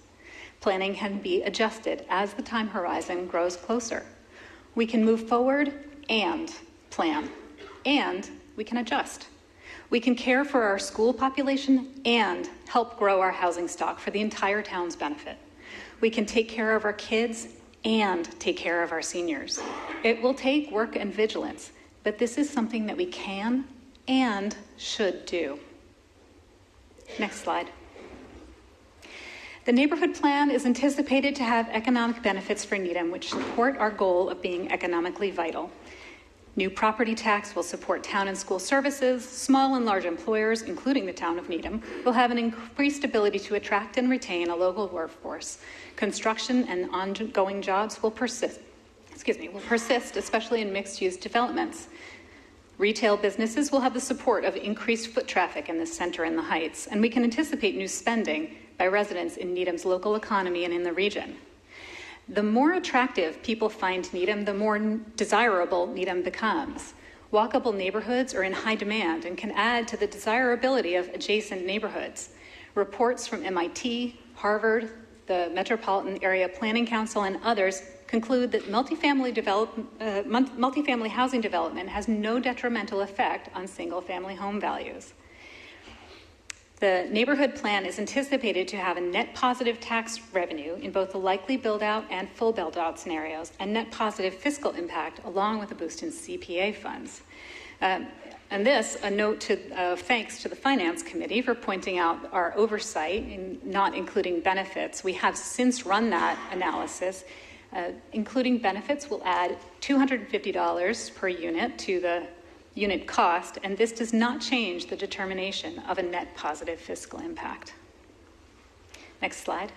Planning can be adjusted as the time horizon grows closer. We can move forward and plan, and we can adjust. We can care for our school population and help grow our housing stock for the entire town's benefit. We can take care of our kids and take care of our seniors. It will take work and vigilance, but this is something that we can and should do. Next slide. The neighborhood plan is anticipated to have economic benefits for Needham, which support our goal of being economically vital. New property tax will support town and school services. Small and large employers, including the town of Needham, will have an increased ability to attract and retain a local workforce. Construction and ongoing jobs will persist, especially in mixed-use developments. Retail businesses will have the support of increased foot traffic in the center and the Heights, and we can anticipate new spending by residents in Needham's local economy and in the region. The more attractive people find Needham, the more desirable Needham becomes. Walkable neighborhoods are in high demand and can add to the desirability of adjacent neighborhoods. Reports from MIT, Harvard, the Metropolitan Area Planning Council, and others conclude that multifamily housing development has no detrimental effect on single-family home values. The neighborhood plan is anticipated to have a net positive tax revenue in both the likely build-out and full build-out scenarios, and net positive fiscal impact along with a boost in CPA funds. And this, a note of thanks to the Finance Committee for pointing out our oversight in not including benefits. We have since run that analysis. Including benefits will add $250 per unit to the unit cost, and this does not change the determination of a net positive fiscal impact. Next slide.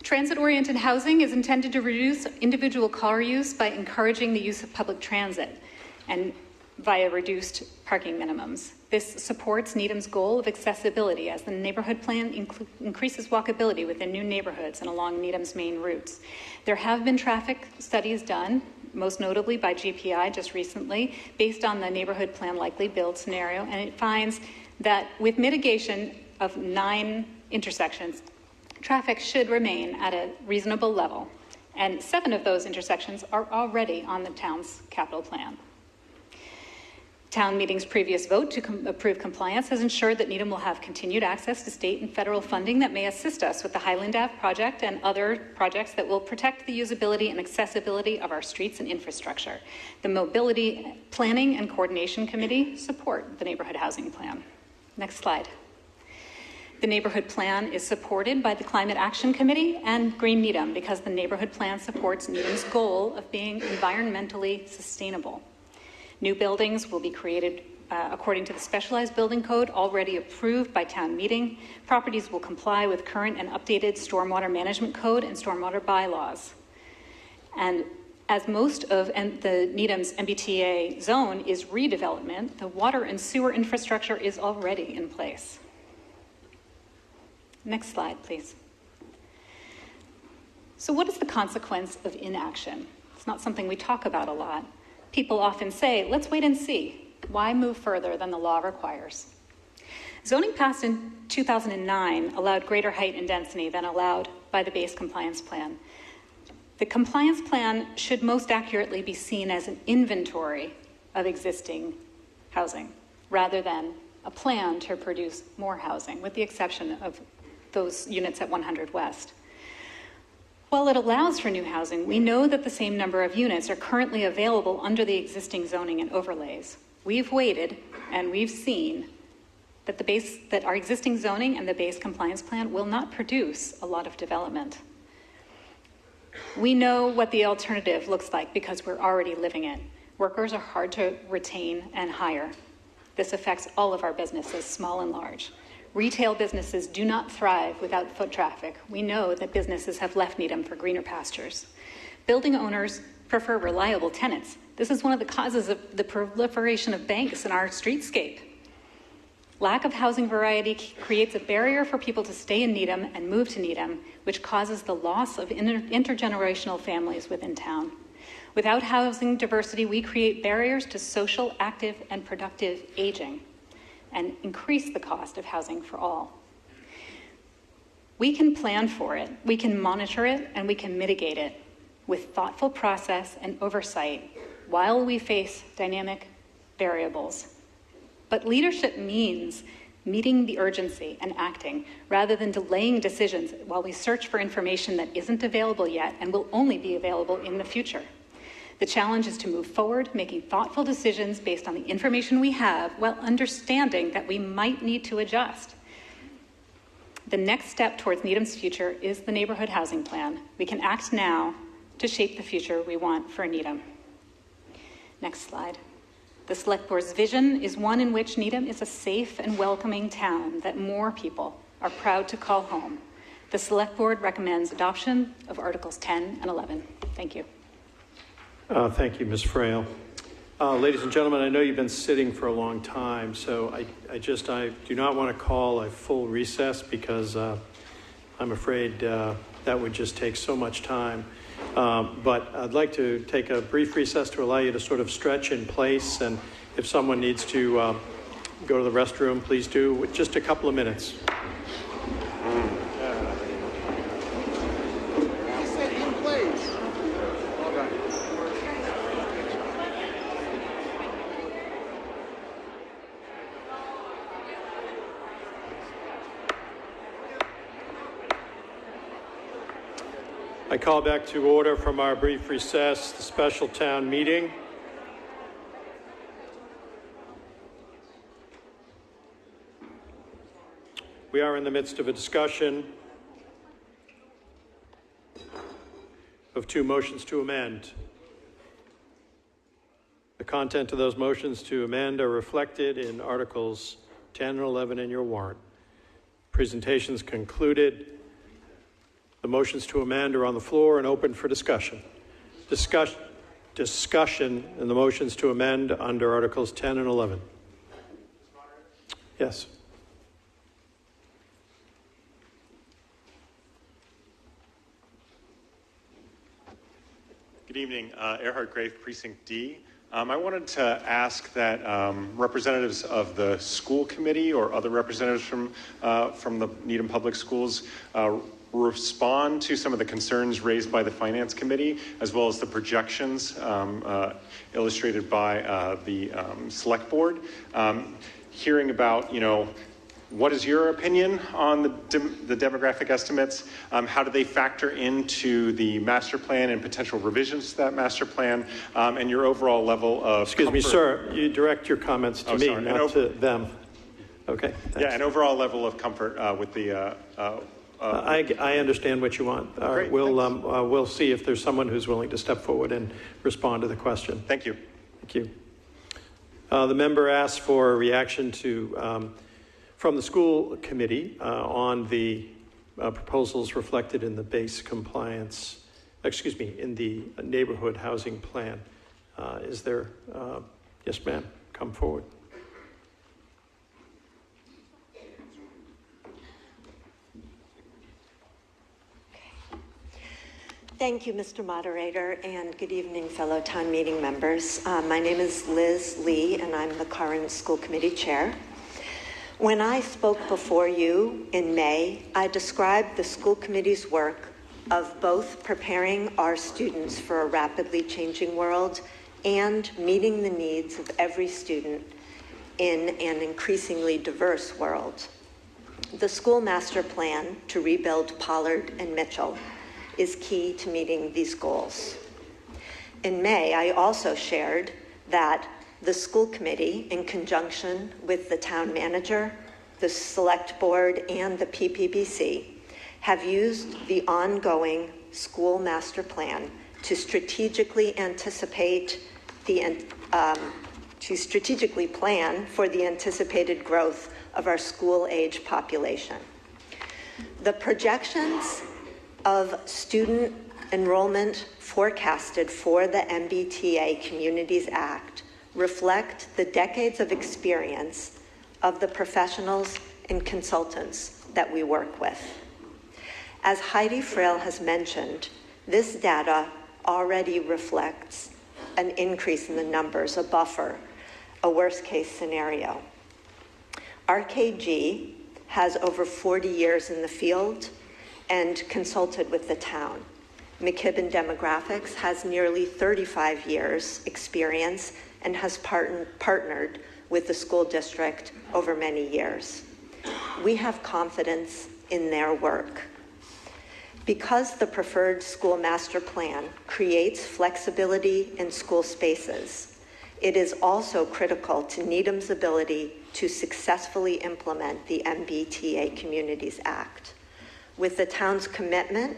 Transit-oriented housing is intended to reduce individual car use by encouraging the use of public transit and via reduced parking minimums. This supports Needham's goal of accessibility as the neighborhood plan increases walkability within new neighborhoods and along Needham's main routes. There have been traffic studies done, most notably by GPI just recently, based on the neighborhood plan likely build scenario, and it finds that with mitigation of 9 intersections, traffic should remain at a reasonable level, and 7 of those intersections are already on the town's capital plan. Town meeting's previous vote to approve compliance has ensured that Needham will have continued access to state and federal funding that may assist us with the Highland Ave project and other projects that will protect the usability and accessibility of our streets and infrastructure. The Mobility Planning and Coordination Committee support the Neighborhood Housing Plan. Next slide. The neighborhood plan is supported by the Climate Action Committee and Green Needham because the neighborhood plan supports Needham's goal of being environmentally sustainable. New buildings will be created according to the specialized building code already approved by town meeting. Properties will comply with current and updated stormwater management code and stormwater bylaws. And as most of the Needham's MBTA zone is redevelopment, the water and sewer infrastructure is already in place. Next slide, please. So what is the consequence of inaction? It's not something we talk about a lot. People often say, let's wait and see. Why move further than the law requires? Zoning passed in 2009 allowed greater height and density than allowed by the base compliance plan. The compliance plan should most accurately be seen as an inventory of existing housing rather than a plan to produce more housing, with the exception of those units at 100 West. While it allows for new housing, we know that the same number of units are currently available under the existing zoning and overlays. We've waited and we've seen that our existing zoning and the base compliance plan will not produce a lot of development. We know what the alternative looks like because we're already living it. Workers are hard to retain and hire. This affects all of our businesses, small and large. Retail businesses do not thrive without foot traffic. We know that businesses have left Needham for greener pastures. Building owners prefer reliable tenants. This is one of the causes of the proliferation of banks in our streetscape. Lack of housing variety creates a barrier for people to stay in Needham and move to Needham, which causes the loss of intergenerational families within town. Without housing diversity, we create barriers to social, active, and productive aging, and increase the cost of housing for all. We can plan for it, we can monitor it, and we can mitigate it with thoughtful process and oversight while we face dynamic variables. But leadership means meeting the urgency and acting rather than delaying decisions while we search for information that isn't available yet and will only be available in the future. The challenge is to move forward, making thoughtful decisions based on the information we have while understanding that we might need to adjust. The next step towards Needham's future is the neighborhood housing plan. We can act now to shape the future we want for Needham. Next slide. The Select Board's vision is one in which Needham is a safe and welcoming town that more people are proud to call home. The Select Board recommends adoption of Articles 10 and 11. Thank you. Thank you, Ms. Frail. Ladies and gentlemen, I know you've been sitting for a long time, so I do not want to call a full recess because I'm afraid that would just take so much time. But I'd like to take a brief recess to allow you to sort of stretch in place, and if someone needs to go to the restroom, please do, with just a couple of minutes. I call back to order from our brief recess the special town meeting. We are in the midst of a discussion of 2 motions to amend. The content of those motions to amend are reflected in Articles 10 and 11 in your warrant. Presentations concluded. The motions to amend are on the floor and open for discussion. Discussion in the motions to amend under Articles 10 and 11. Yes. Good evening, Earhart Grave, Precinct D. I wanted to ask that representatives of the school committee or other representatives from the Needham Public Schools respond to some of the concerns raised by the Finance Committee, as well as the projections illustrated by the Select Board. Hearing about, what is your opinion on the demographic estimates? How do they factor into the master plan and potential revisions to that master plan? And your overall level of Excuse me, comfort. sir. You direct your comments to me, sorry. not to them. Okay. Thanks. Yeah, an overall level of comfort with the. I understand what you want. All right, Great, we'll see if there's someone who's willing to step forward and respond to the question. Thank you. Thank you. The member asked for a reaction to from the school committee on the proposals reflected in the base compliance, in the neighborhood housing plan. Is there, yes ma'am, come forward. Thank you, Mr. Moderator, and good evening, fellow town meeting members. My name is Liz Lee, and I'm the current school committee chair. When I spoke before you in May, I described the school committee's work of both preparing our students for a rapidly changing world and meeting the needs of every student in an increasingly diverse world. The school master plan to rebuild Pollard and Mitchell is key to meeting these goals. In May, I also shared that the school committee, in conjunction with the town manager, the select board, and the PPBC, have used the ongoing school master plan to strategically plan for the anticipated growth of our school-age population. The projections of student enrollment forecasted for the MBTA Communities Act reflect the decades of experience of the professionals and consultants that we work with. As Heidi Frail has mentioned, this data already reflects an increase in the numbers, a buffer, a worst-case scenario. RKG has over 40 years in the field and consulted with the town. McKibben Demographics has nearly 35 years experience and has partnered with the school district over many years. We have confidence in their work. Because the preferred school master plan creates flexibility in school spaces, it is also critical to Needham's ability to successfully implement the MBTA Communities Act. With the town's commitment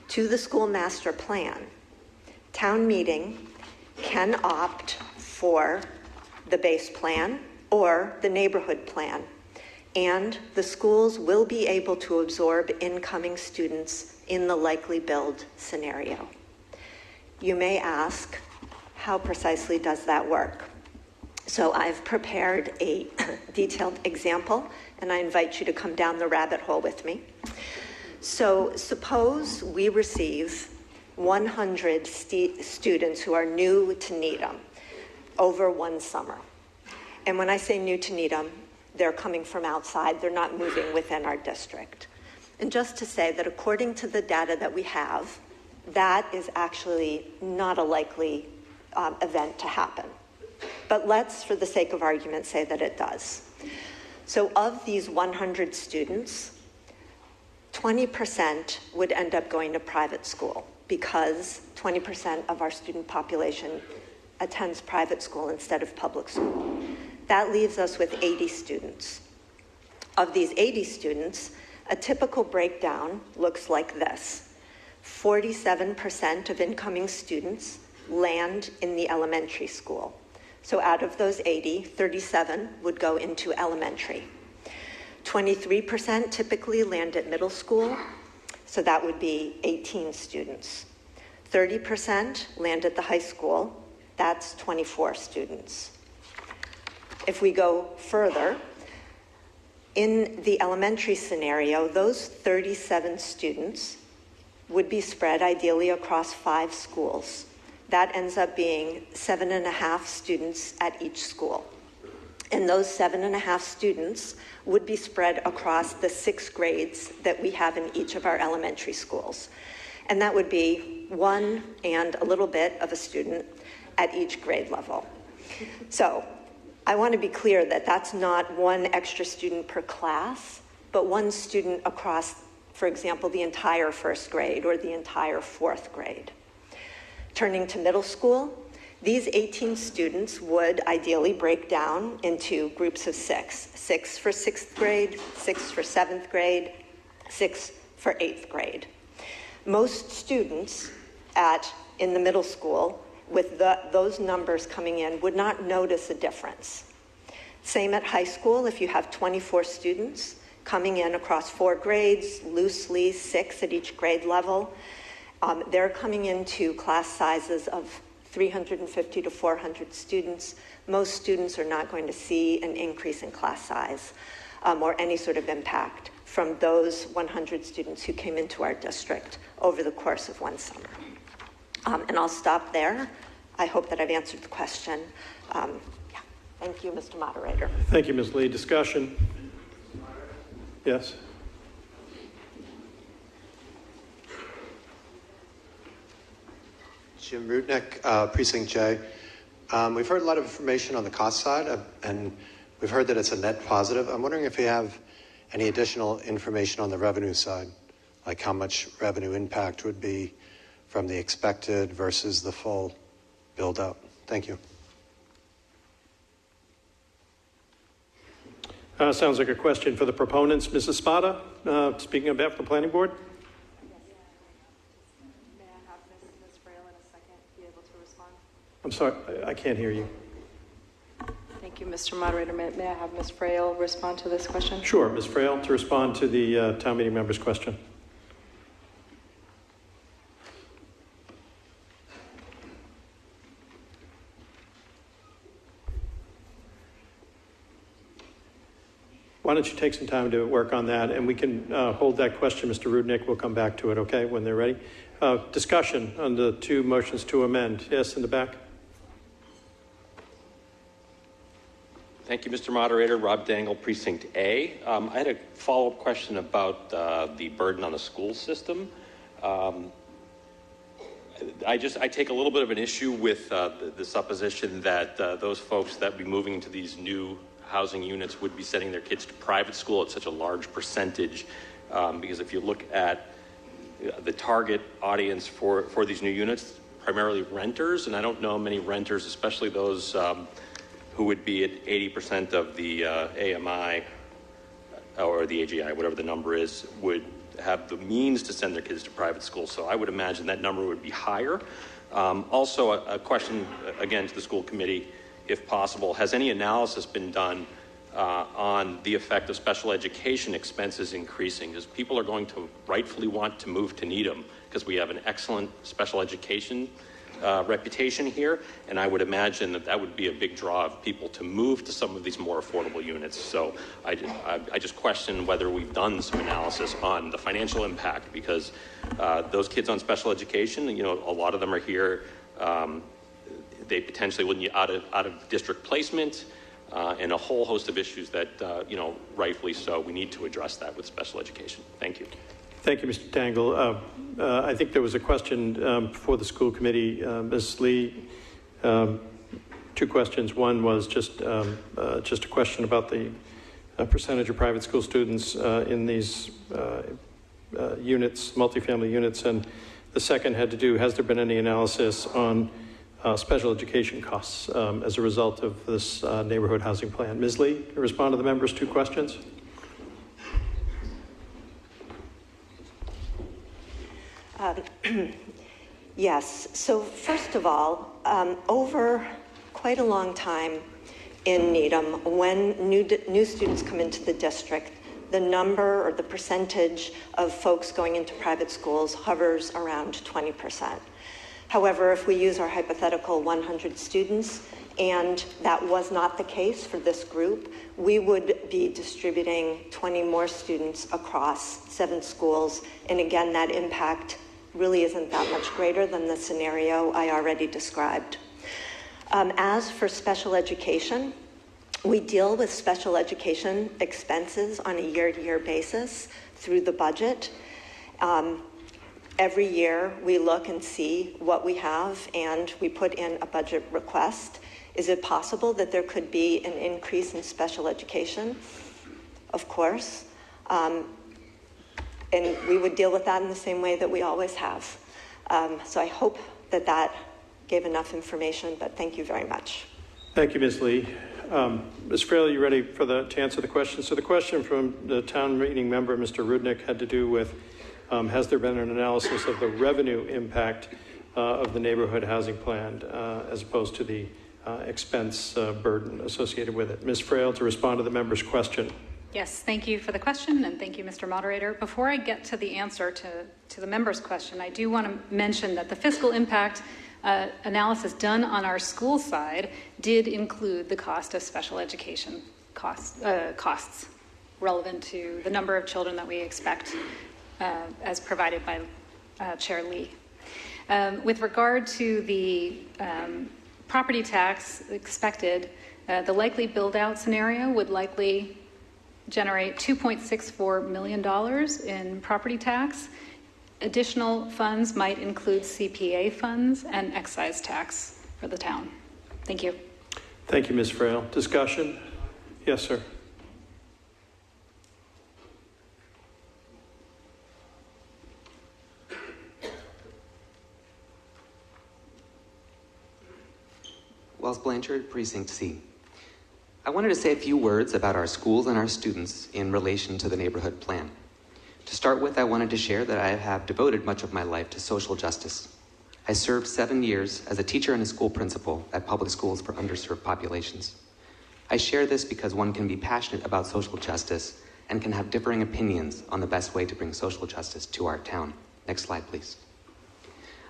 to the school master plan, town meeting can opt for the base plan or the neighborhood plan, and the schools will be able to absorb incoming students in the likely build scenario. You may ask, how precisely does that work? So I've prepared a detailed example, and I invite you to come down the rabbit hole with me. So suppose we receive 100 students who are new to Needham over one summer. And when I say new to Needham, they're coming from outside, they're not moving within our district. And just to say that according to the data that we have, that is actually not a likely event to happen. But let's, for the sake of argument, say that it does. So of these 100 students, 20% would end up going to private school because 20% of our student population attends private school instead of public school. That leaves us with 80 students. Of these 80 students, a typical breakdown looks like this. 47% of incoming students land in the elementary school. So out of those 80, 37 would go into elementary. 23% typically land at middle school, so that would be 18 students. 30% land at the high school, that's 24 students. If we go further, in the elementary scenario, those 37 students would be spread ideally across 5 schools. That ends up being 7.5 students at each school. And those 7.5 students would be spread across the 6 grades that we have in each of our elementary schools. And that would be 1 and a little bit of a student at each grade level. So I want to be clear that that's not 1 extra student per class, but 1 student across, for example, the entire 1st grade or the entire 4th grade. Turning to middle school, these 18 students would ideally break down into groups of 6. 6 for 6th grade, 6 for 7th grade, 6 for 8th grade. Most students in the middle school with those numbers coming in would not notice a difference. Same at high school. If you have 24 students coming in across 4 grades, loosely 6 at each grade level, they're coming into class sizes of 350 to 400 students. Most students are not going to see an increase in class size or any sort of impact from those 100 students who came into our district over the course of 1 summer. And I'll stop there. I hope that I've answered the question. Thank you, Mr. Moderator. Thank you, Ms. Lee. Discussion? Yes. Jim Rudnick, Precinct J. We've heard a lot of information on the cost side, and we've heard that it's a net positive. I'm wondering if you have any additional information on the revenue side, like how much revenue impact would be from the expected versus the full build-out. Thank you. Sounds like a question for the proponents. Mrs. Spada, speaking on behalf of the Planning Board. May I have Ms. Frail in a second be able to respond? I'm sorry, I can't hear you. Thank you, Mr. Moderator. May I have Ms. Frail respond to this question? Sure, Ms. Frail, to respond to the town meeting member's question. Why don't you take some time to work on that, and we can hold that question, Mr. Rudnick. We'll come back to it, okay, when they're ready. Discussion on the 2 motions to amend. Yes, in the back. Thank you, Mr. Moderator. Rob Dangle, Precinct A. I had a follow-up question about the burden on the school system. I take a little bit of an issue with the supposition that those folks that would be moving into these new housing units would be sending their kids to private school at such a large percentage, because if you look at the target audience for these new units, primarily renters, and I don't know many renters, especially those who would be at 80% of the AMI or the AGI, whatever the number is, would have the means to send their kids to private school. So I would imagine that number would be higher. Also, a question, again, to the school committee, if possible, has any analysis been done on the effect of special education expenses increasing? Because people are going to rightfully want to move to Needham because we have an excellent special education reputation here, and I would imagine that would be a big draw of people to move to some of these more affordable units. So I just question whether we've done some analysis on the financial impact, because those kids on special education, a lot of them are here. They potentially wouldn't get out of district placement, and a whole host of issues that, rightfully so, we need to address that with special education. Thank you. Thank you, Mr. Tangle. I think there was a question for the school committee. Ms. Lee, 2 questions. One was just a question about the percentage of private school students in these units, multifamily units, and the second had to do, has there been any analysis on special education costs as a result of this neighborhood housing plan? Ms. Lee, can you respond to the members' 2 questions? Yes. So first of all, over quite a long time in Needham, when new students come into the district, the number or the percentage of folks going into private schools hovers around 20%. However, if we use our hypothetical 100 students, and that was not the case for this group, we would be distributing 20 more students across 7 schools. And again, that impact really isn't that much greater than the scenario I already described. As for special education, we deal with special education expenses on a year-to-year basis through the budget. Every year we look and see what we have and we put in a budget request. Is it possible that there could be an increase in special education? Of course. And we would deal with that in the same way that we always have. So I hope that that gave enough information, but thank you very much. Thank you, Ms. Lee. Ms. Fraley, you ready to answer the question? So the question from the town meeting member, Mr. Rudnick, had to do with, has there been an analysis of the revenue impact of the neighborhood housing plan as opposed to the expense burden associated with it? Ms. Fraley, to respond to the member's question. Yes, thank you for the question, and thank you, Mr. Moderator. Before I get to the answer to the member's question, I do want to mention that the fiscal impact analysis done on our school side did include the cost of special education costs relevant to the number of children that we expect as provided by Chair Lee. With regard to the property tax expected, the likely build-out scenario would likely generate $2.64 million in property tax. Additional funds might include CPA funds and excise tax for the town. Thank you. Thank you, Ms. Fraley. Discussion? Yes, sir. Wells Blanchard, Precinct C. I wanted to say a few words about our schools and our students in relation to the neighborhood plan. To start with, I wanted to share that I have devoted much of my life to social justice. I served 7 years as a teacher and a school principal at public schools for underserved populations. I share this because one can be passionate about social justice and can have differing opinions on the best way to bring social justice to our town. Next slide, please.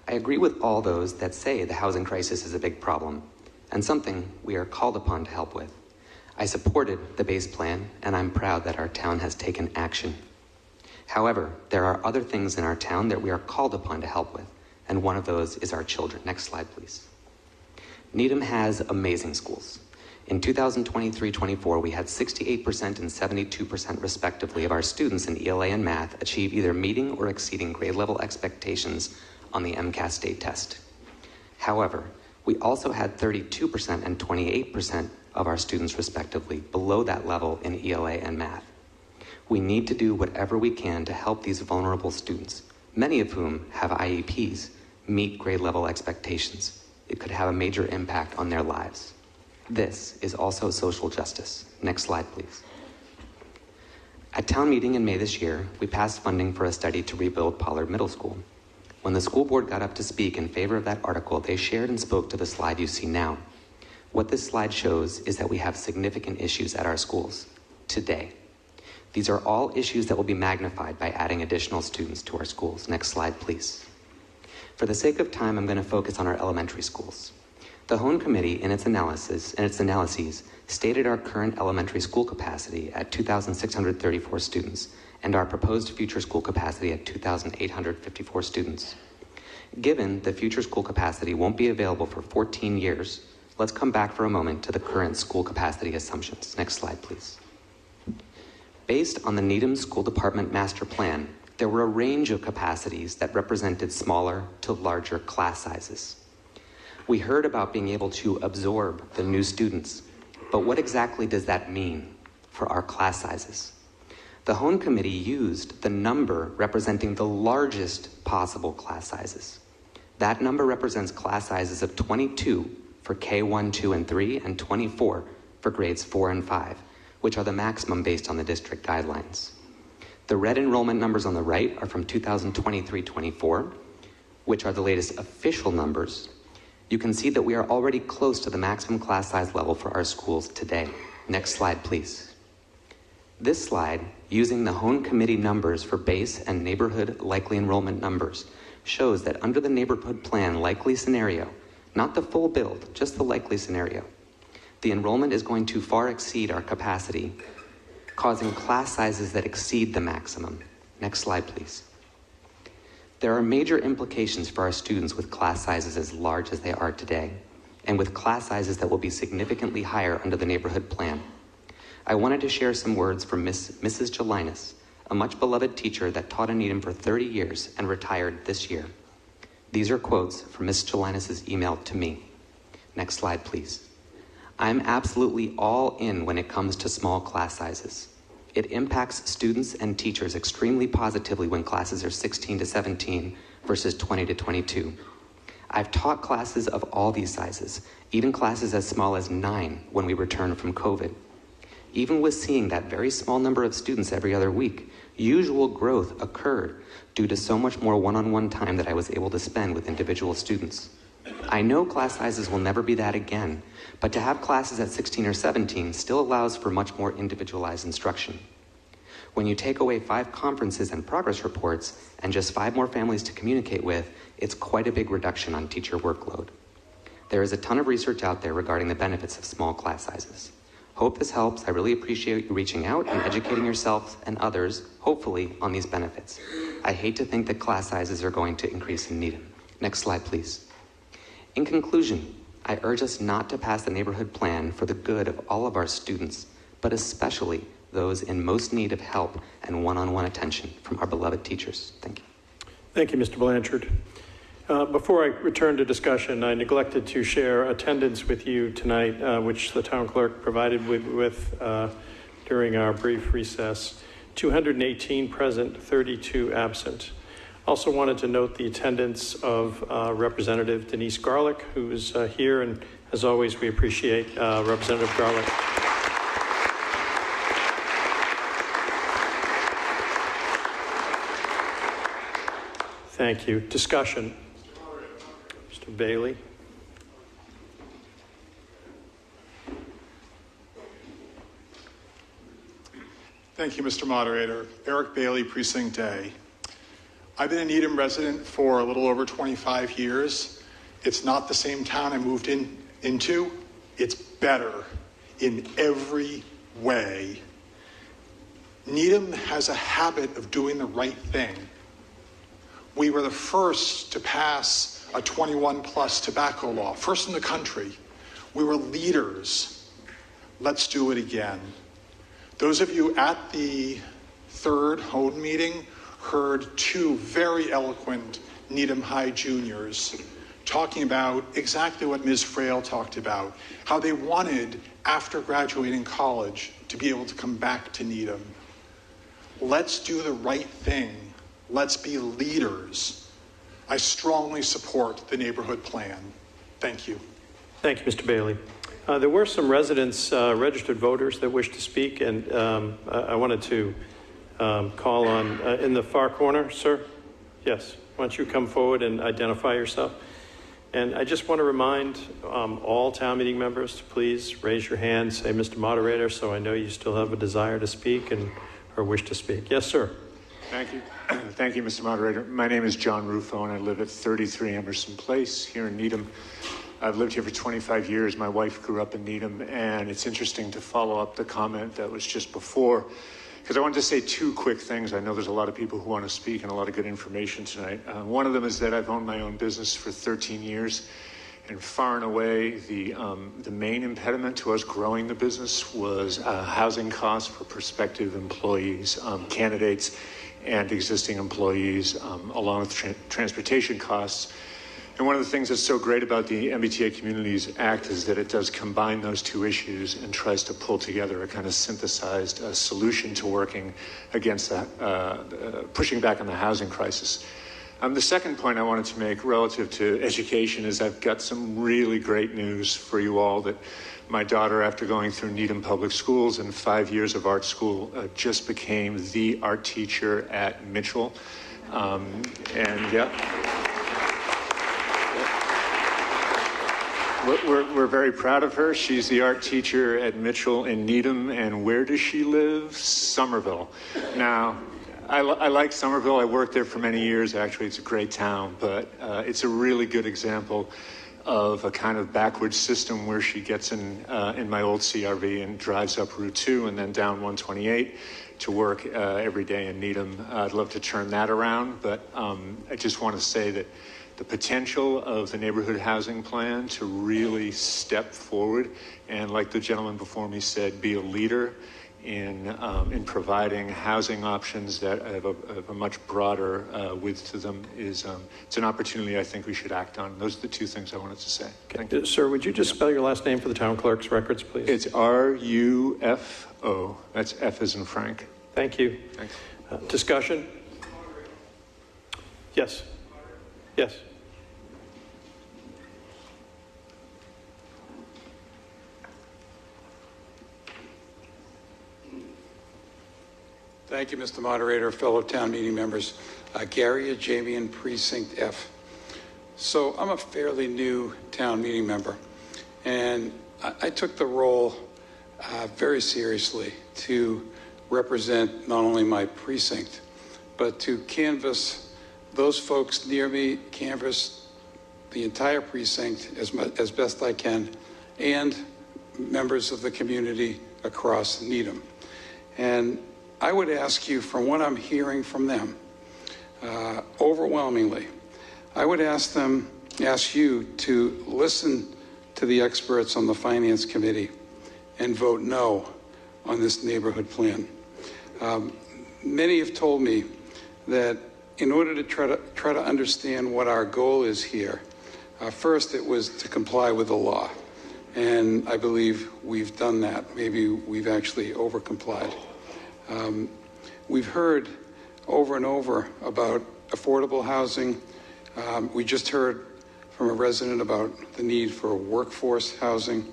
I agree with all those that say the housing crisis is a big problem and something we are called upon to help with. I supported the base plan, and I'm proud that our town has taken action. However, there are other things in our town that we are called upon to help with, and one of those is our children. Next slide, please. Needham has amazing schools. In 2023-24, we had 68% and 72% respectively of our students in ELA and math achieve either meeting or exceeding grade level expectations on the MCAS state test. However, we also had 32% and 28% of our students respectively below that level in ELA and math. We need to do whatever we can to help these vulnerable students, many of whom have IEPs, meet grade level expectations. It could have a major impact on their lives. This is also social justice. Next slide, please. At town meeting in May this year, we passed funding for a study to rebuild Pollard Middle School. When the school board got up to speak in favor of that article, they shared and spoke to the slide you see now. What this slide shows is that we have significant issues at our schools today. These are all issues that will be magnified by adding additional students to our schools. Next slide, please. For the sake of time, I'm going to focus on our elementary schools. The Hone Committee, in its analyses, stated our current elementary school capacity at 2,634 students and our proposed future school capacity at 2,854 students. Given the future school capacity won't be available for 14 years, let's come back for a moment to the current school capacity assumptions. Next slide, please. Based on the Needham School Department Master Plan, there were a range of capacities that represented smaller to larger class sizes. We heard about being able to absorb the new students, but what exactly does that mean for our class sizes? The Hone Committee used the number representing the largest possible class sizes. That number represents class sizes of 22 for K1, 2, and 3, and 24 for grades 4 and 5, which are the maximum based on the district guidelines. The red enrollment numbers on the right are from 2023-24, which are the latest official numbers. you can see that we are already close to the maximum class size level for our schools today. Next slide, please. This slide, using the Hone Committee numbers for base and neighborhood likely enrollment numbers, shows that under the neighborhood plan likely scenario, not the full build, just the likely scenario, the enrollment is going to far exceed our capacity, causing class sizes that exceed the maximum. Next slide, please. There are major implications for our students with class sizes as large as they are today, and with class sizes that will be significantly higher under the neighborhood plan. I wanted to share some words from Mrs. Jelinas, a much beloved teacher that taught in Needham for 30 years and retired this year. These are quotes from Ms. Jelinas' email to me. Next slide, please. I'm absolutely all in when it comes to small class sizes. It impacts students and teachers extremely positively when classes are 16 to 17 versus 20 to 22. I've taught classes of all these sizes, even classes as small as 9 when we returned from COVID. Even with seeing that very small number of students every other week, usual growth occurred due to so much more one-on-one time that I was able to spend with individual students. I know class sizes will never be that again, but to have classes at 16 or 17 still allows for much more individualized instruction. When you take away 5 conferences and progress reports and just 5 more families to communicate with, it's quite a big reduction on teacher workload. There is a ton of research out there regarding the benefits of small class sizes. Hope this helps. I really appreciate you reaching out and educating yourself and others, hopefully, on these benefits. I hate to think that class sizes are going to increase in Needham. Next slide, please. In conclusion, I urge us not to pass the neighborhood plan for the good of all of our students, but especially those in most need of help and one-on-one attention from our beloved teachers. Thank you. Thank you, Mr. Blanchard. Before I return to discussion, I neglected to share attendance with you tonight, which the town clerk provided with during our brief recess. 218 present, 32 absent. Also wanted to note the attendance of Representative Denise Garlick, who is here, and as always, we appreciate Representative Garlick. Thank you. Discussion. Mr. Bailey. Thank you, Mr. Moderator. Eric Bailey, Precinct A. I've been a Needham resident for a little over 25 years. It's not the same town I moved into. It's better in every way. Needham has a habit of doing the right thing. We were the first to pass a 21-plus tobacco law, first in the country. We were leaders. Let's do it again. Those of you at the third Hone meeting heard 2 very eloquent Needham High juniors talking about exactly what Ms. Frail talked about, how they wanted, after graduating college, to be able to come back to Needham. Let's do the right thing. Let's be leaders. I strongly support the neighborhood plan. Thank you. Thank you, Mr. Bailey. There were some residents, registered voters that wished to speak, and I wanted to call on, in the far corner, sir? Yes. Why don't you come forward and identify yourself? And I just want to remind all town meeting members to please raise your hand, say, Mr. Moderator, so I know you still have a desire to speak and or wish to speak. Yes, sir. Thank you. Thank you, Mr. Moderator. My name is John Rufo, and I live at 33 Emerson Place here in Needham. I've lived here for 25 years. My wife grew up in Needham, and it's interesting to follow up the comment that was just before, because I wanted to say 2 quick things. I know there's a lot of people who want to speak and a lot of good information tonight. One of them is that I've owned my own business for 13 years, and far and away, the main impediment to us growing the business was housing costs for prospective employees, candidates, and existing employees, along with transportation costs. And one of the things that's so great about the MBTA Communities Act is that it does combine those 2 issues and tries to pull together a kind of synthesized solution to working against pushing back on the housing crisis. The second point I wanted to make relative to education is I've got some really great news for you all, that my daughter, after going through Needham Public Schools and 5 years of art school, just became the art teacher at Mitchell. We're very proud of her. She's the art teacher at Mitchell in Needham. And where does she live? Somerville. Now, I like Somerville. I worked there for many years. Actually, it's a great town, but it's a really good example of a kind of backwards system where she gets in my old CRV and drives up Route 2 and then down 128 to work every day in Needham. I'd love to turn that around, but I just want to say that the potential of the neighborhood housing plan to really step forward and, like the gentleman before me said, be a leader in providing housing options that have a much broader width to them is it's an opportunity I think we should act on. Those are the two things I wanted to say. Thank you. Sir, would you just spell your last name for the town clerk's records, please? It's RUFO. That's F as in Frank. Thank you. Thanks. Discussion? Yes. Yes. Thank you, Mr. Moderator, fellow town meeting members. Gary Ajamian, Precinct F. So I'm a fairly new town meeting member, and I took the role very seriously to represent not only my precinct, but to canvass those folks near me, canvass the entire precinct as best I can, and members of the community across Needham. And I would ask you, from what I'm hearing from them, overwhelmingly, I would ask you to listen to the experts on the Finance Committee and vote no on this neighborhood plan. Many have told me that in order to try to understand what our goal is here, first it was to comply with the law. And I believe we've done that. Maybe we've actually overcomplied. We've heard over and over about affordable housing. We just heard from a resident about the need for workforce housing.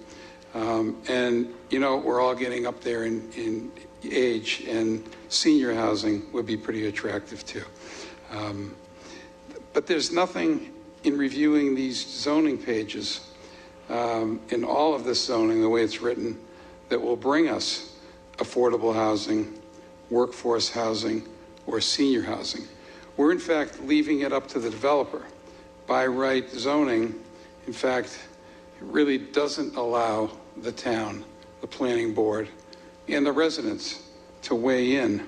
And, you know, we're all getting up there in age, and senior housing would be pretty attractive too. But there's nothing in reviewing these zoning pages, in all of this zoning, the way it's written, that will bring us affordable housing, workforce housing, or senior housing. We're in fact leaving it up to the developer. By right zoning, in fact, it really doesn't allow the town, the planning board, and the residents to weigh in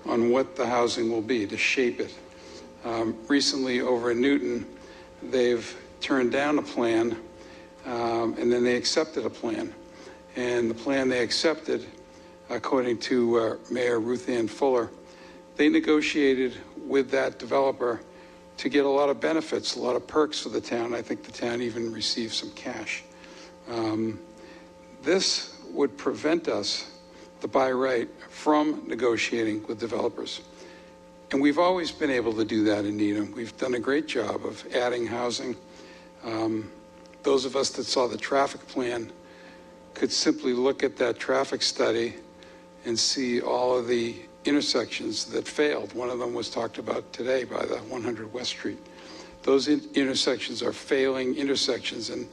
on what the housing will be, to shape it. Recently over in Newton, they've turned down a plan, and then they accepted a plan. And the plan they accepted, according to Mayor Ruth Ann Fuller, they negotiated with that developer to get a lot of benefits, a lot of perks for the town. I think the town even received some cash. This would prevent us, the by right, from negotiating with developers. And we've always been able to do that in Needham. We've done a great job of adding housing. Those of us that saw the traffic plan could simply look at that traffic study and see all of the intersections that failed. One of them was talked about today by the 100 West Street. Those intersections are failing intersections, and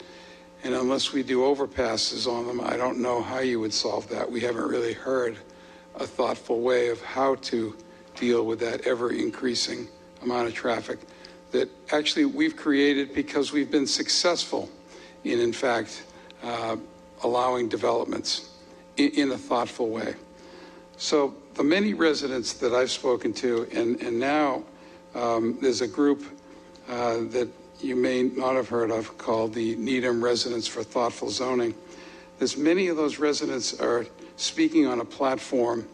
unless we do overpasses on them, I don't know how you would solve that. We haven't really heard a thoughtful way of how to deal with that ever-increasing amount of traffic that actually we've created because we've been successful in fact, allowing developments in a thoughtful way. So the many residents that I've spoken to, and now there's a group that you may not have heard of called the Needham Residents for Thoughtful Zoning. There's many of those residents are speaking on a platform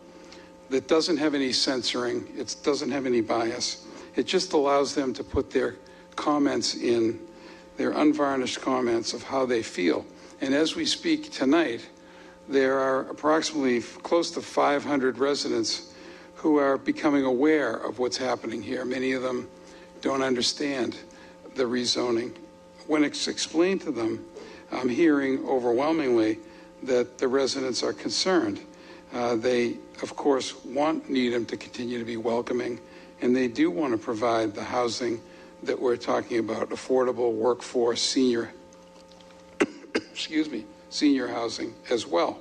that doesn't have any censoring, it doesn't have any bias. It just allows them to put their comments in, their unvarnished comments of how they feel. And as we speak tonight, there are approximately close to 500 residents who are becoming aware of what's happening here. Many of them don't understand the rezoning. When it's explained to them, I'm hearing overwhelmingly that the residents are concerned. They, of course, want Needham to continue to be welcoming, and they do want to provide the housing that we're talking about, affordable workforce, senior senior housing as well.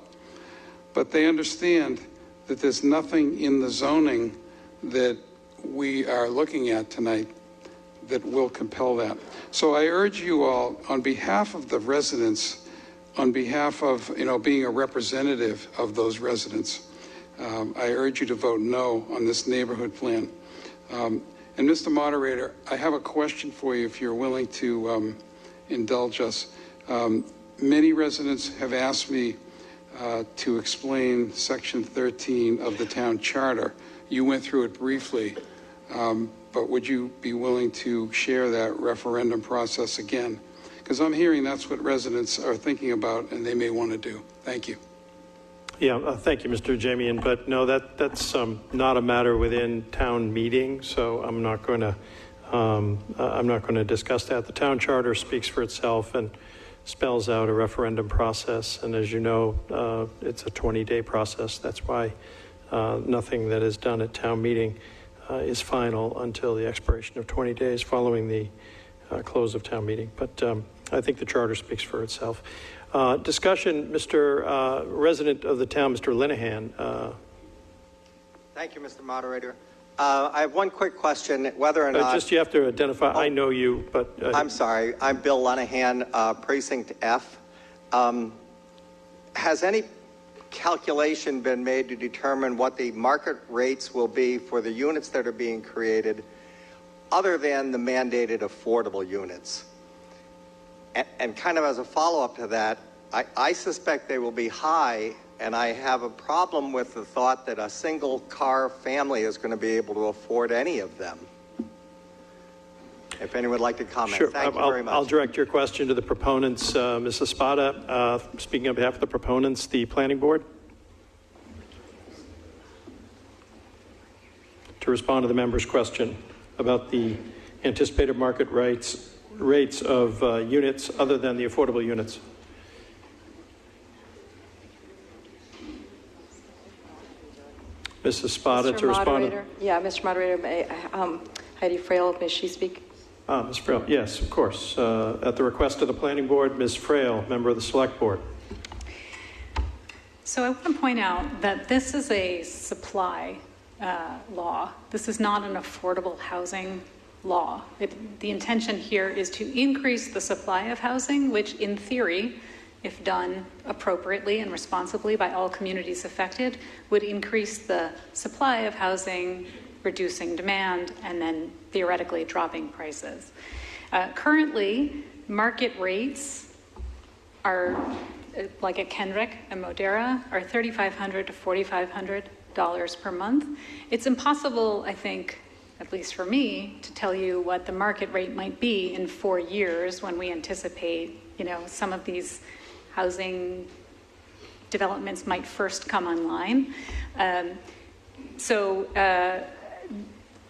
But they understand that there's nothing in the zoning that we are looking at tonight that will compel that. So I urge you all, on behalf of the residents, on behalf of being a representative of those residents, I urge you to vote no on this neighborhood plan. And Mr. Moderator, I have a question for you if you're willing to indulge us. Many residents have asked me to explain Section 13 of the town charter. You went through it briefly, but would you be willing to share that referendum process again? Because I'm hearing that's what residents are thinking about and they may want to do. Thank you. Yeah, thank you, Mr. Jamian. But no, that's not a matter within town meeting, so I'm not going to discuss that. The town charter speaks for itself and spells out a referendum process, and as you know, it's a 20-day process. That's why nothing that is done at town meeting is final until the expiration of 20 days following the close of town meeting. But I think the charter speaks for itself. Discussion, Mr. Resident of the town, Mr. Linehan. Thank you, Mr. Moderator. I have one quick question, whether or not... Just you have to identify, I know you, but... I'm sorry, I'm Bill Linehan, Precinct F. Has any calculation been made to determine what the market rates will be for the units that are being created, other than the mandated affordable units? And kind of as a follow-up to that, I suspect they will be high, and I have a problem with the thought that a single-car family is going to be able to afford any of them. If anyone would like to comment. Sure. Thank you very much. I'll direct your question to the proponents. Ms. Espada, speaking on behalf of the proponents, the planning board. To respond to the member's question about the anticipated market rates of units other than the affordable units. Ms. Espada, to respond. Yeah, Mr. Moderator, Heidi Frail, may she speak? Ms. Frail, yes, of course. At the request of the planning board, Ms. Frail, member of the select board. So I want to point out that this is a supply law. This is not an affordable housing law. The intention here is to increase the supply of housing, which in theory, if done appropriately and responsibly by all communities affected, would increase the supply of housing, reducing demand, and then theoretically dropping prices. Currently, market rates are, like at Kendrick and Modera, are $3,500 to $4,500 per month. It's impossible, I think, at least for me, to tell you what the market rate might be in 4 years when we anticipate, some of these housing developments might first come online. So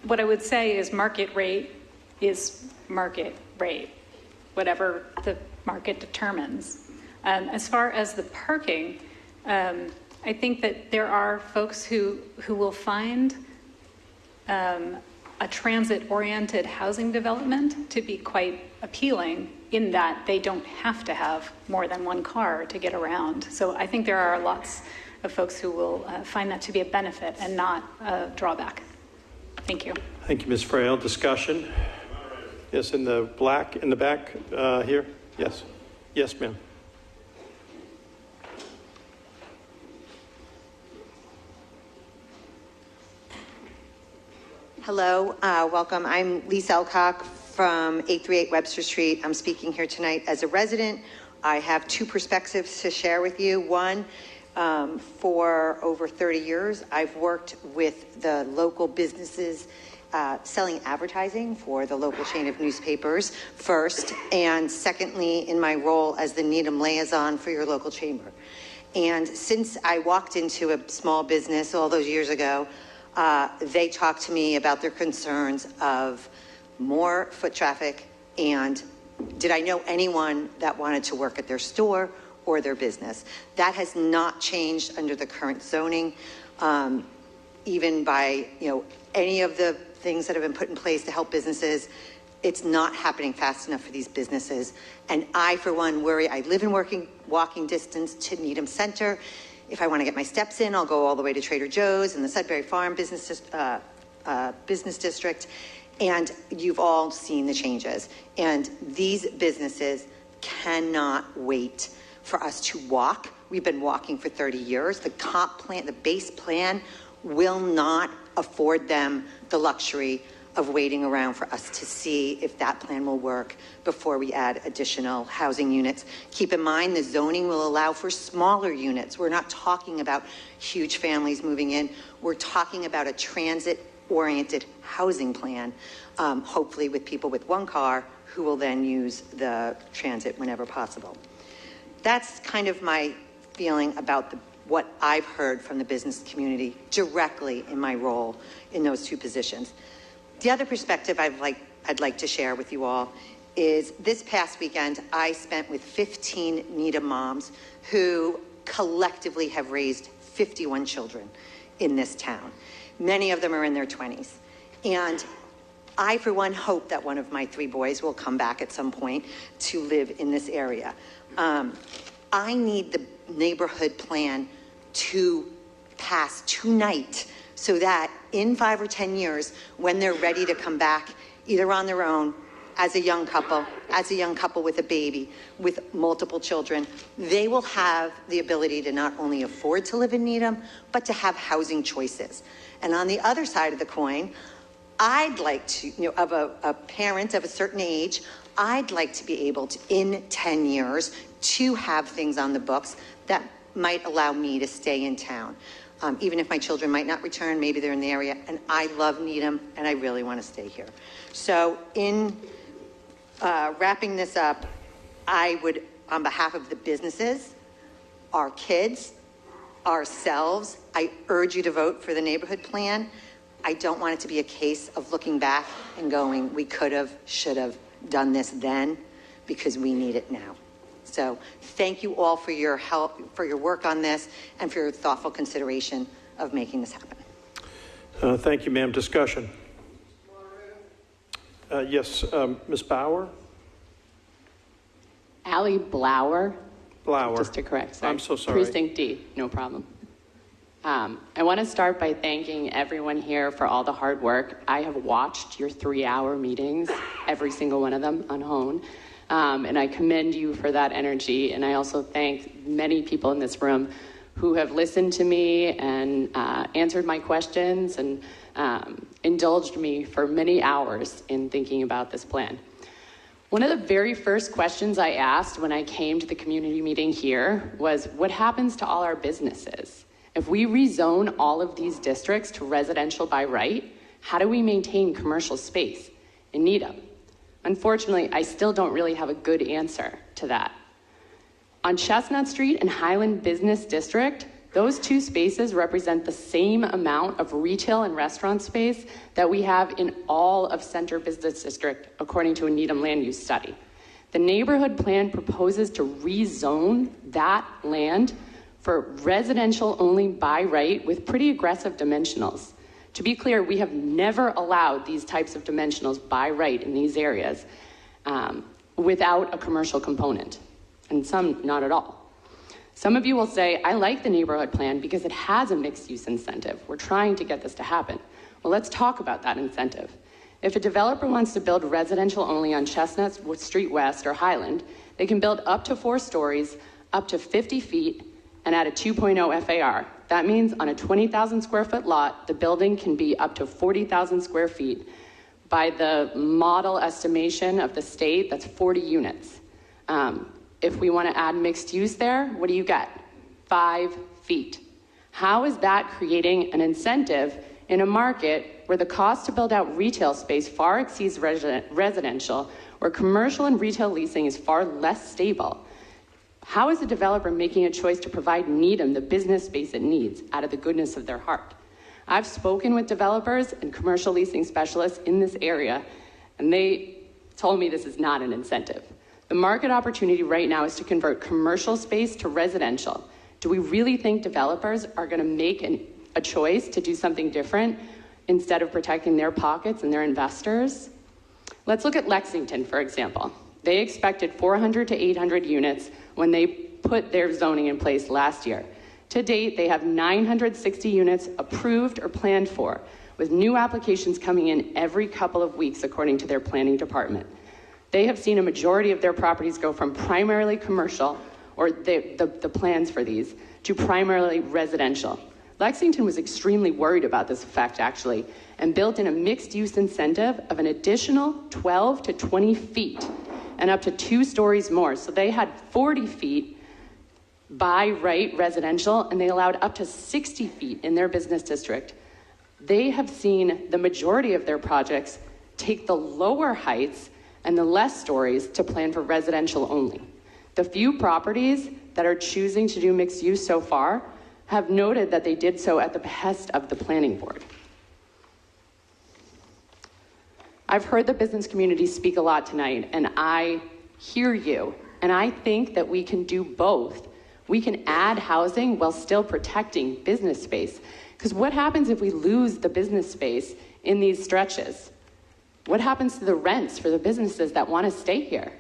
what I would say is market rate is market rate, whatever the market determines. As far as the parking, I think that there are folks who will find a transit-oriented housing development to be quite appealing in that they don't have to have more than one car to get around. So I think there are lots of folks who will find that to be a benefit and not a drawback. Thank you. Thank you, Ms. Frail. Discussion? Yes, in the back here. Yes. Yes, ma'am. Hello, welcome. I'm Lisa Elcock from 838 Webster Street. I'm speaking here tonight as a resident. I have two perspectives to share with you. One, for over 30 years, I've worked with the local businesses selling advertising for the local chain of newspapers first, and secondly, in my role as the Needham liaison for your local chamber. And since I walked into a small business all those years ago, they talked to me about their concerns of more foot traffic and did I know anyone that wanted to work at their store or their business. That has not changed under the current zoning, even by any of the things that have been put in place to help businesses. It's not happening fast enough for these businesses. And I, for one, worry. I live in walking distance to Needham Center. If I want to get my steps in, I'll go all the way to Trader Joe's and the Sudbury Farm Business District. And you've all seen the changes. And these businesses cannot wait for us to walk. We've been walking for 30 years. The comp plan, the base plan, will not afford them the luxury of waiting around for us to see if that plan will work before we add additional housing units. Keep in mind, the zoning will allow for smaller units. We're not talking about huge families moving in. We're talking about a transit-oriented housing plan, hopefully with people with one car who will then use the transit whenever possible. That's kind of my feeling about what I've heard from the business community directly in my role in those two positions. The other perspective I'd like to share with you all is this past weekend I spent with 15 Needham moms who collectively have raised 51 children in this town. Many of them are in their 20s. And I, for one, hope that one of my 3 boys will come back at some point to live in this area. I need the neighborhood plan to pass tonight so that in 5 or 10 years, when they're ready to come back, either on their own, as a young couple with a baby, with multiple children, they will have the ability to not only afford to live in Needham, but to have housing choices. And on the other side of the coin, I'd like to, of a parent of a certain age, I'd like to be able to, in 10 years, to have things on the books that might allow me to stay in town. Even if my children might not return, maybe they're in the area, and I love Needham, and I really want to stay here. So in wrapping this up, I would, on behalf of the businesses, our kids, ourselves, I urge you to vote for the neighborhood plan. I don't want it to be a case of looking back and going, we could have, should have done this then, because we need it now. So thank you all for your help, for your work on this, and for your thoughtful consideration of making this happen. Thank you, ma'am. Discussion. Yes, Ms. Bauer? Allie Blower. Blower. Just to correct. Sorry. I'm so sorry. Precinct D, no problem. I want to start by thanking everyone here for all the hard work. I have watched your 3-hour meetings, every single one of them on HONE. And I commend you for that energy. And I also thank many people in this room who have listened to me and answered my questions and indulged me for many hours in thinking about this plan. One of the very first questions I asked when I came to the community meeting here was, what happens to all our businesses? If we rezone all of these districts to residential by right, how do we maintain commercial space in Needham? Unfortunately, I still don't really have a good answer to that. On Chestnut Street and Highland Business District, those 2 spaces represent the same amount of retail and restaurant space that we have in all of Center Business District, according to a Needham land use study. The neighborhood plan proposes to rezone that land for residential only by right with pretty aggressive dimensionals. To be clear, we have never allowed these types of dimensionals by right in these areas without a commercial component, and some not at all. Some of you will say, I like the neighborhood plan because it has a mixed use incentive. We're trying to get this to happen. Well, let's talk about that incentive. If a developer wants to build residential only on Chestnut Street West or Highland, they can build up to 4 stories, up to 50 feet, and at a 2.0 FAR. That means on a 20,000 square foot lot, the building can be up to 40,000 square feet. By the model estimation of the state, that's 40 units. If we want to add mixed use there, what do you get? 5 feet. How is that creating an incentive in a market where the cost to build out retail space far exceeds residential, where commercial and retail leasing is far less stable? How is a developer making a choice to provide Needham the business space it needs out of the goodness of their heart? I've spoken with developers and commercial leasing specialists in this area, and they told me this is not an incentive. The market opportunity right now is to convert commercial space to residential. Do we really think developers are going to make a choice to do something different instead of protecting their pockets and their investors? Let's look at Lexington, for example. They expected 400 to 800 units when they put their zoning in place last year. To date, they have 960 units approved or planned for, with new applications coming in every couple of weeks, according to their planning department. They have seen a majority of their properties go from primarily commercial, or the plans for these, to primarily residential. Lexington was extremely worried about this effect, actually, and built in a mixed-use incentive of an additional 12 to 20 feet and up to 2 stories more. So they had 40 feet by right residential, and they allowed up to 60 feet in their business district. They have seen the majority of their projects take the lower heights and the less stories to plan for residential only. The few properties that are choosing to do mixed use so far have noted that they did so at the behest of the planning board. I've heard the business community speak a lot tonight, and I hear you, and I think that we can do both. We can add housing while still protecting business space. Because what happens if we lose the business space in these stretches? What happens to the rents for the businesses that want to stay here?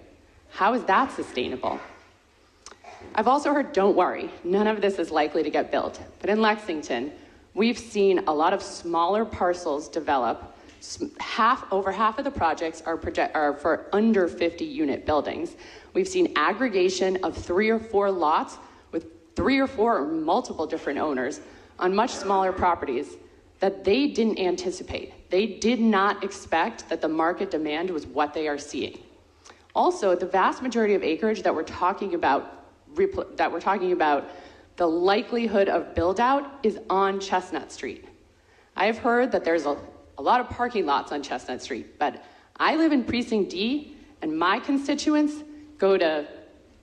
How is that sustainable? I've also heard, don't worry, none of this is likely to get built. But in Lexington, we've seen a lot of smaller parcels develop. Over half of the projects are for under 50 unit buildings. We've seen aggregation of 3 or 4 lots with 3 or 4 or multiple different owners on much smaller properties that they didn't anticipate. They did not expect that the market demand was what they are seeing. Also, the vast majority of acreage that we're talking about, the likelihood of build out is on Chestnut Street. I've heard that there's a lot of parking lots on Chestnut Street, but I live in Precinct D, and my constituents go to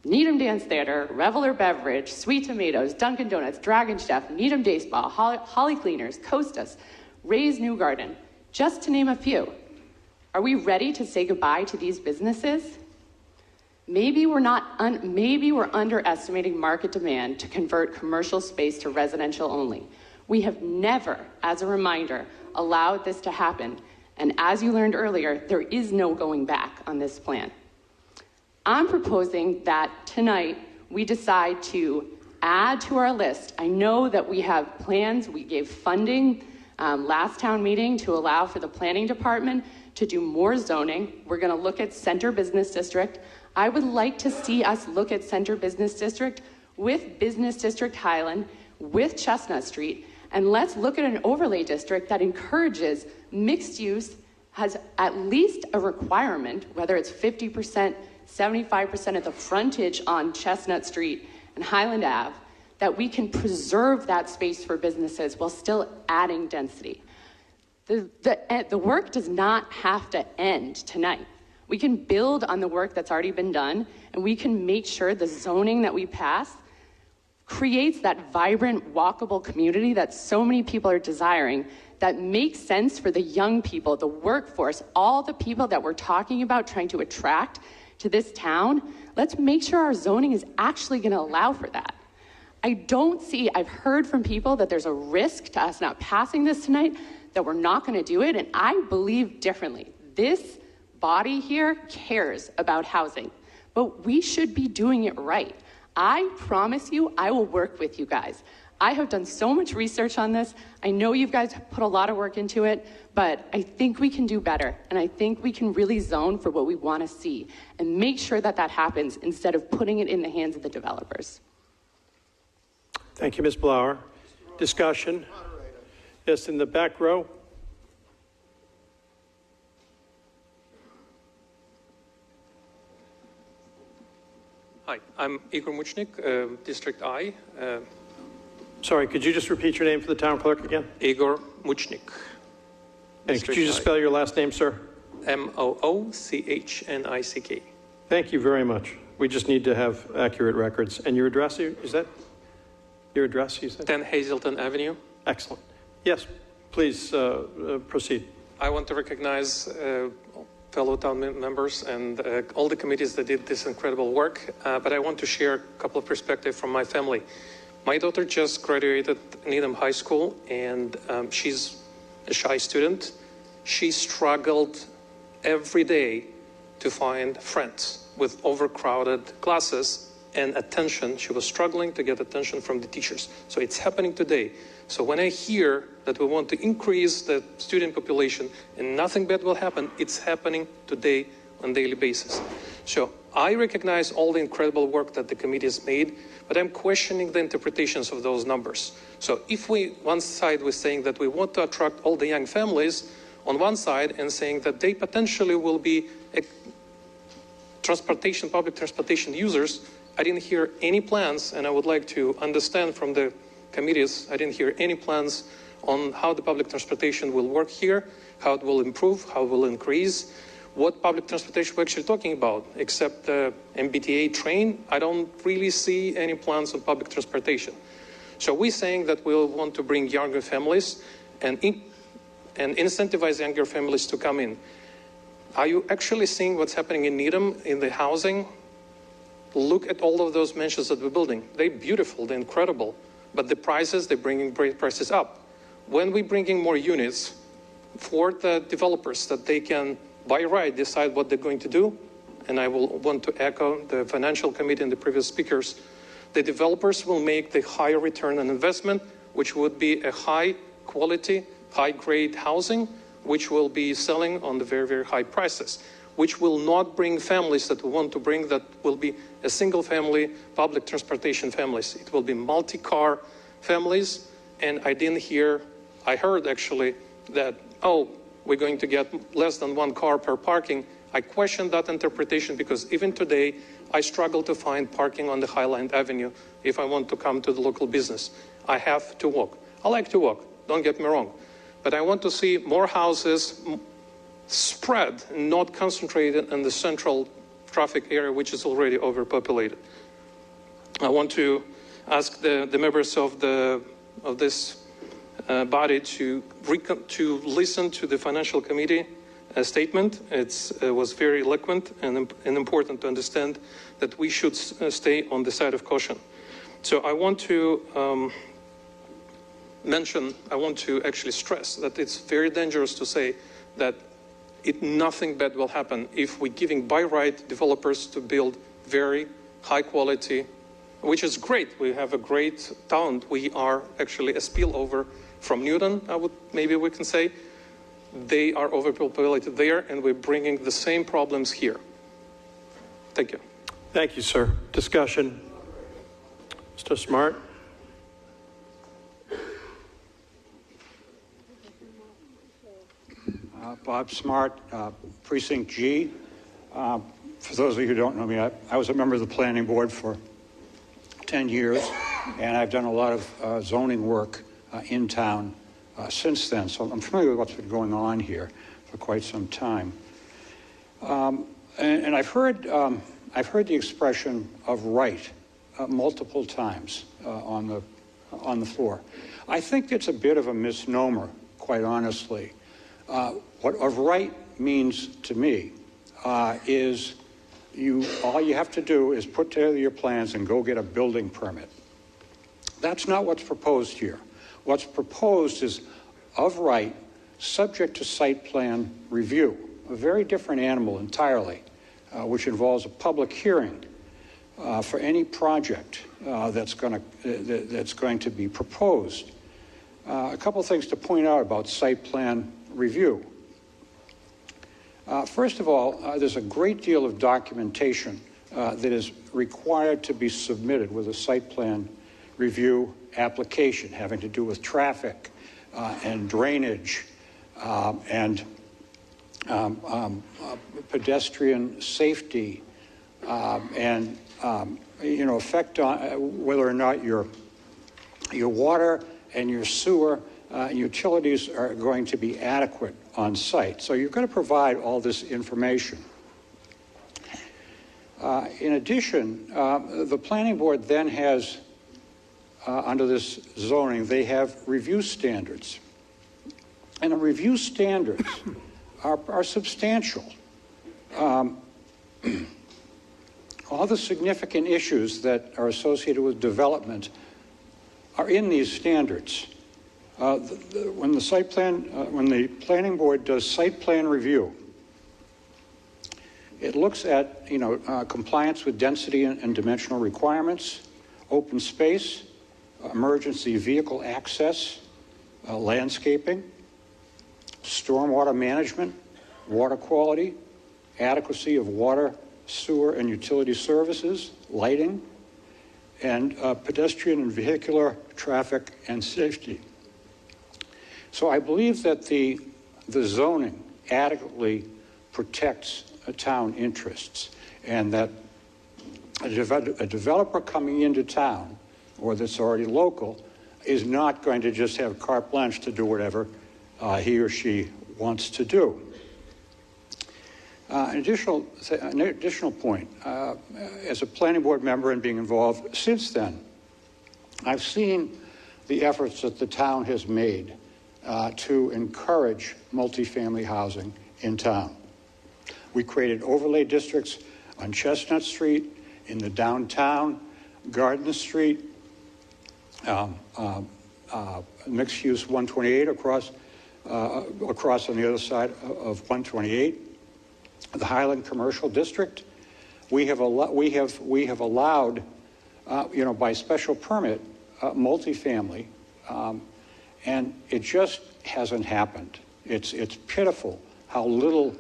Needham Dance Theater, Reveler Beverage, Sweet Tomatoes, Dunkin' Donuts, Dragon Chef, Needham Day Spa, Holly Cleaners, Costas, Ray's New Garden, just to name a few. Are we ready to say goodbye to these businesses? Maybe we're underestimating market demand to convert commercial space to residential only. We have never, as a reminder, allowed this to happen. And as you learned earlier, there is no going back on this plan. I'm proposing that tonight we decide to add to our list. I know that we have plans. We gave funding last town meeting to allow for the planning department to do more zoning. We're going to look at Center Business District. I would like to see us look at Center Business District with Business District Highland, with Chestnut Street, and let's look at an overlay district that encourages mixed use, has at least a requirement, whether it's 50%, 75% of the frontage on Chestnut Street and Highland Ave, that we can preserve that space for businesses while still adding density. The work does not have to end tonight. We can build on the work that's already been done, and we can make sure the zoning that we pass creates that vibrant, walkable community that so many people are desiring, that makes sense for the young people, the workforce, all the people that we're talking about trying to attract to this town. Let's make sure our zoning is actually going to allow for that. I've heard from people that there's a risk to us not passing this tonight, that we're not going to do it, and I believe differently. This body here cares about housing, but we should be doing it right. I promise you, I will work with you guys. I have done so much research on this. I know you guys have put a lot of work into it, but I think we can do better, and I think we can really zone for what we want to see and make sure that that happens instead of putting it in the hands of the developers. Thank you, Ms. Blauer. Discussion? Yes, in the back row. Hi, I'm Igor Muchnik, District I. Sorry, could you just repeat your name for the town clerk again? Igor Muchnik. And could you just spell your last name, sir? Moochnick. Thank you very much. We just need to have accurate records. And your address, is that your address, you said? 10 Hazelton Avenue. Excellent. Yes, please proceed. I want to recognize fellow town members and all the committees that did this incredible work, but I want to share a couple of perspectives from my family. My daughter just graduated Needham High School, and she's a shy student. She struggled every day to find friends with overcrowded classes and attention. She was struggling to get attention from the teachers. So it's happening today. So when I hear that we want to increase the student population and nothing bad will happen, it's happening today on a daily basis. So I recognize all the incredible work that the committee has made, but I'm questioning the interpretations of those numbers. So if one side was saying that we want to attract all the young families on one side and saying that they potentially will be public transportation users, I didn't hear any plans, and I would like to understand from the committees, I didn't hear any plans on how the public transportation will work here, how it will improve, how it will increase, what public transportation we're actually talking about. Except the MBTA train, I don't really see any plans on public transportation. So we're saying that we'll want to bring younger families and incentivize younger families to come in. Are you actually seeing what's happening in Needham in the housing? Look at all of those mansions that we're building. They're beautiful, they're incredible, but the prices, they're bringing prices up. When we're bringing more units for the developers that they can by right decide what they're going to do, and I will want to echo the financial committee and the previous speakers, the developers will make the higher return on investment, which would be a high quality, high grade housing, which will be selling on the very, very high prices, which will not bring families that we want to bring, that will be a single family public transportation families. It will be multi-car families. And I heard actually that, oh, we're going to get less than one car per parking. I question that interpretation because even today, I struggle to find parking on the Highland Avenue if I want to come to the local business. I have to walk. I like to walk, don't get me wrong. But I want to see more houses spread and not concentrated in the central traffic area, which is already overpopulated. I want to ask the members of this body to listen to the financial committee statement. It was very eloquent and important to understand that we should stay on the side of caution. So I want to actually stress that it's very dangerous to say that nothing bad will happen if we're giving by right developers to build very high quality, which is great. We have a great town. We are actually a spillover from Newton, maybe we can say. They are overpopulated there, and we're bringing the same problems here. Thank you. Thank you, sir. Discussion. Mr. Smart. Bob Smart, Precinct G. For those of you who don't know me, I was a member of the planning board for 10 years, and I've done a lot of zoning work in town since then. So I'm familiar with what's been going on here for quite some time. And I've heard the expression of right multiple times on the floor. I think it's a bit of a misnomer, quite honestly. What of right means to me is all you have to do is put together your plans and go get a building permit. That's not what's proposed here. What's proposed is of right, subject to site plan review, a very different animal entirely, which involves a public hearing for any project that's going to be proposed. A couple of things to point out about site plan review. First of all, there's a great deal of documentation that is required to be submitted with a site plan review application having to do with traffic and drainage and pedestrian safety and effect on whether or not your water and your sewer utilities are going to be adequate on site. So you're going to provide all this information. In addition, the planning board then has, under this zoning, they have review standards. And the review standards are substantial. All the significant issues that are associated with development are in these standards. When the planning board does site plan review, It looks at, compliance with density and dimensional requirements, open space, emergency vehicle access, landscaping, stormwater management, water quality, adequacy of water, sewer, and utility services, lighting, and pedestrian and vehicular traffic and safety. So I believe that the zoning adequately protects town interests, and that a developer coming into town, or that's already local, is not going to just have carte blanche to do whatever he or she wants to do. An additional point, as a planning board member and being involved since then, I've seen the efforts that the town has made to encourage multifamily housing in town. We created overlay districts on Chestnut Street, in the downtown, Garden Street, mixed use 128 across on the other side of 128. The Highland Commercial District, we have allowed, by special permit, multifamily, and it just hasn't happened. It's pitiful how little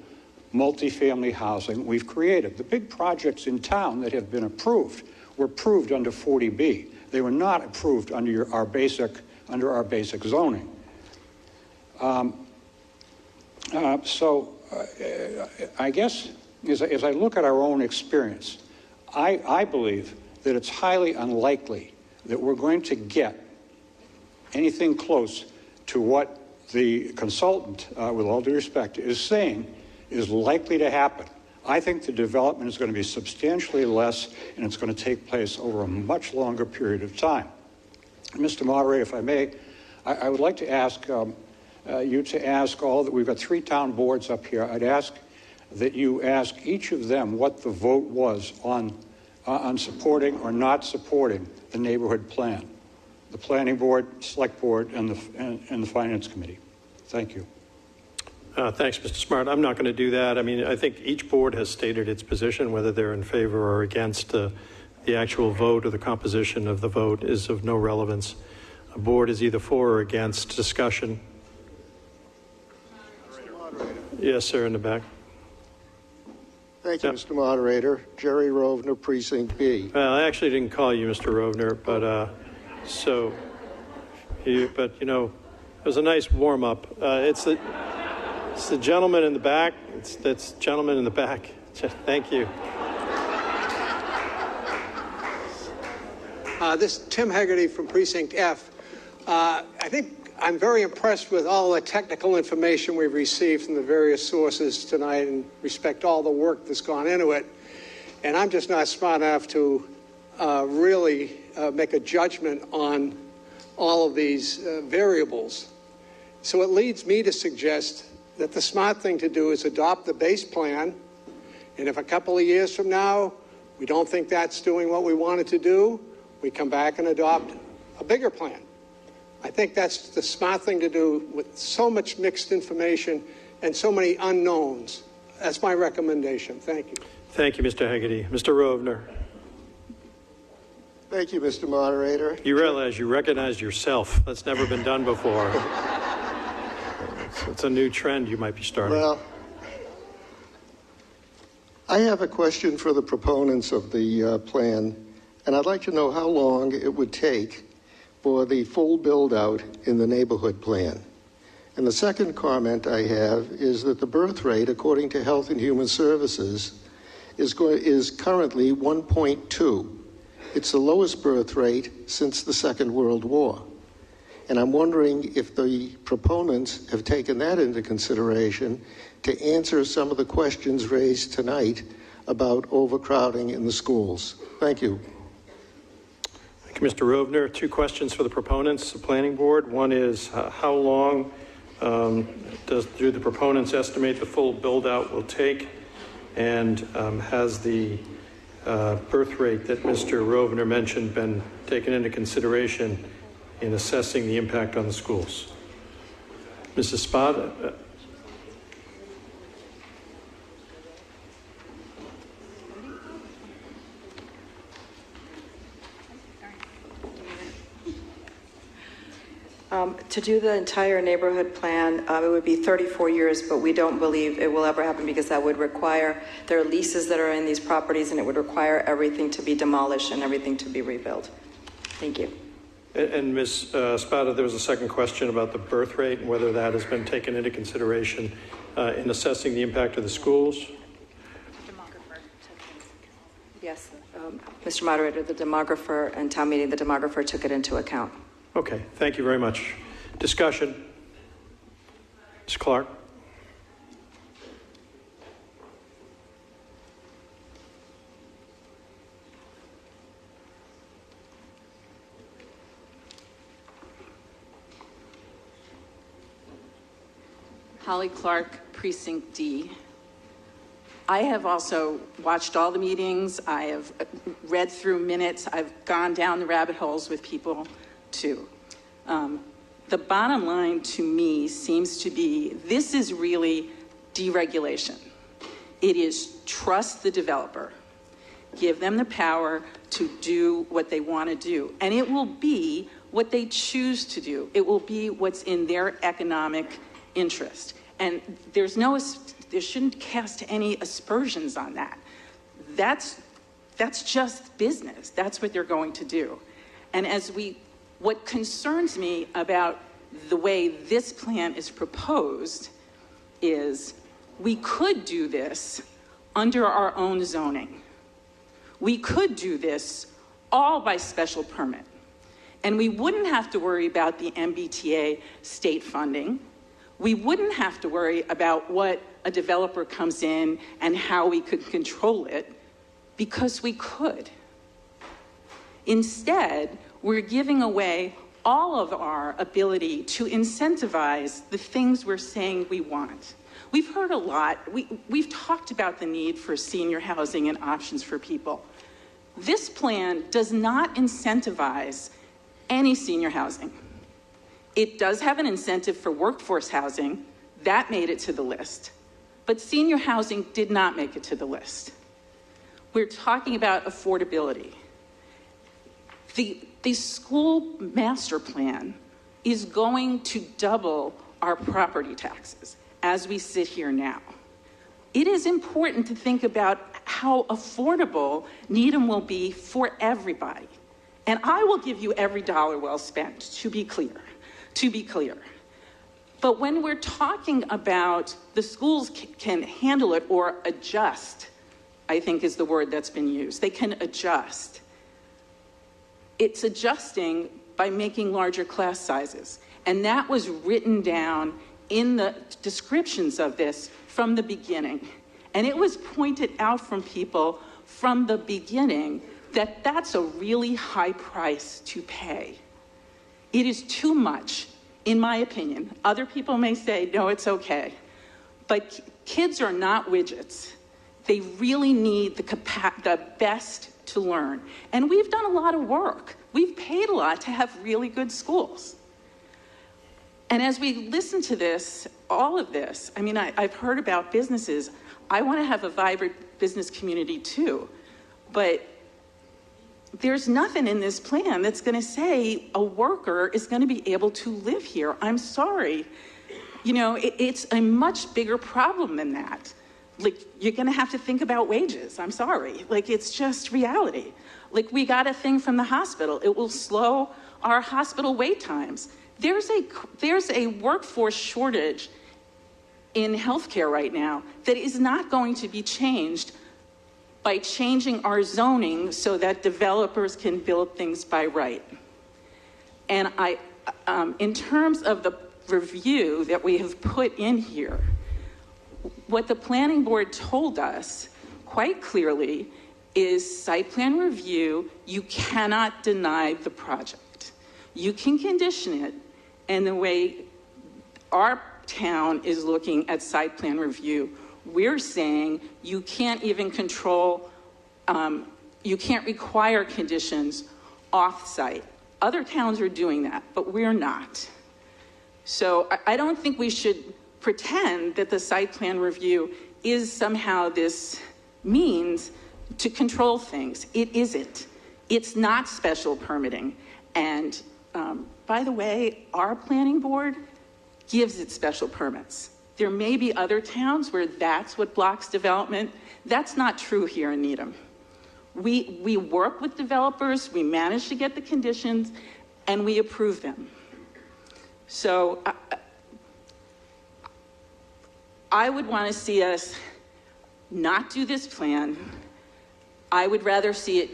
multifamily housing we've created. The big projects in town that have been approved were approved under 40B. They were not approved under our basic zoning. I guess as I look at our own experience, I believe that it's highly unlikely that we're going to get anything close to what the consultant, with all due respect, is saying is likely to happen. I think the development is going to be substantially less, and it's going to take place over a much longer period of time. Mr. Moderator, if I may, I would like to ask you to ask all that we've got 3 town boards up here. I'd ask that you ask each of them what the vote was on supporting or not supporting the neighborhood plan. The planning board, select board, and the finance committee. Thank you. Thanks, Mr. Smart. I'm not going to do that. I mean, I think each board has stated its position, whether they're in favor or against the actual vote or the composition of the vote is of no relevance. A board is either for or against discussion. Yes, sir, in the back. Thank you, Mr. Moderator. Jerry Rovner, Precinct B. Well, I actually didn't call you Mr. Rovner, but it was a nice warm-up. It's the gentleman in the back. That's gentleman in the back. Thank you. This is Tim Hegarty from Precinct F. I think I'm very impressed with all the technical information we've received from the various sources tonight and respect all the work that's gone into it. And I'm just not smart enough to really make a judgment on all of these variables. So it leads me to suggest that the smart thing to do is adopt the base plan, and if a couple of years from now we don't think that's doing what we wanted to do, we come back and adopt a bigger plan. I think that's the smart thing to do with so much mixed information and so many unknowns. That's my recommendation. Thank you. Thank you, Mr. Hegarty. Mr. Rovner. Thank you, Mr. Moderator. You realize you recognized yourself. That's never been done before. It's a new trend you might be starting. Well, I have a question for the proponents of the plan, and I'd like to know how long it would take for the full build-out in the neighborhood plan. And the second comment I have is that the birth rate, according to Health and Human Services, is currently 1.2. It's the lowest birth rate since the Second World War. And I'm wondering if the proponents have taken that into consideration to answer some of the questions raised tonight about overcrowding in the schools. Thank you. Thank you, Mr. Rovner. 2 questions for the proponents, the planning board. One is how long do the proponents estimate the full build-out will take? And has the birth rate that Mr. Rovner mentioned been taken into consideration in assessing the impact on the schools? Mrs. Spad? To do the entire neighborhood plan, it would be 34 years, but we don't believe it will ever happen because that would require, there are leases that are in these properties, and it would require everything to be demolished and everything to be rebuilt. Thank you. And Ms. Spada, there was a second question about the birth rate and whether that has been taken into consideration in assessing the impact of the schools. Yes, Mr. Moderator, the demographer and town meeting, the demographer took it into account. Okay, thank you very much. Discussion. Ms. Clark. Holly Clark, Precinct D. I have also watched all the meetings. I have read through minutes. I've gone down the rabbit holes with people too. The bottom line to me seems to be this is really deregulation. It is trust the developer, give them the power to do what they want to do, and it will be what they choose to do. It will be what's in their economic interest. And there shouldn't cast any aspersions on that. That's just business. That's what they're going to do. And what concerns me about the way this plan is proposed is we could do this under our own zoning. We could do this all by special permit. And we wouldn't have to worry about the MBTA state funding. We wouldn't have to worry about what a developer comes in and how we could control it, because we could. Instead, we're giving away all of our ability to incentivize the things we're saying we want. We've heard a lot. We've talked about the need for senior housing and options for people. This plan does not incentivize any senior housing. It does have an incentive for workforce housing. That made it to the list. But senior housing did not make it to the list. We're talking about affordability. The school master plan is going to double our property taxes as we sit here now. It is important to think about how affordable Needham will be for everybody. And I will give you every dollar well spent, to be clear. But when we're talking about the schools can handle it or adjust, I think is the word that's been used. They can adjust. It's adjusting by making larger class sizes. And that was written down in the descriptions of this from the beginning. And it was pointed out from people from the beginning that that's a really high price to pay. It is too much, in my opinion. Other people may say, no, it's okay. But kids are not widgets. They really need the best to learn. And we've done a lot of work. We've paid a lot to have really good schools. And as we listen to this, all of this, I mean, I've heard about businesses. I want to have a vibrant business community too. But there's nothing in this plan that's going to say a worker is going to be able to live here. I'm sorry. You know, it's a much bigger problem than that. Like, you're going to have to think about wages. I'm sorry. Like, it's just reality. Like, we got a thing from the hospital. It will slow our hospital wait times. There's a workforce shortage in healthcare right now that is not going to be changed by changing our zoning so that developers can build things by right. And in terms of the review that we have put in here, what the planning board told us quite clearly is site plan review, you cannot deny the project. You can condition it, and the way our town is looking at site plan review, we're saying you can't even control, you can't require conditions off-site. Other towns are doing that, but we're not. So I don't think we should pretend that the site plan review is somehow this means to control things. It isn't. It's not special permitting. And by the way, our planning board gives it special permits. There may be other towns where that's what blocks development. That's not true here in Needham. We work with developers, we manage to get the conditions, and we approve them. So I would want to see us not do this plan. I would rather see it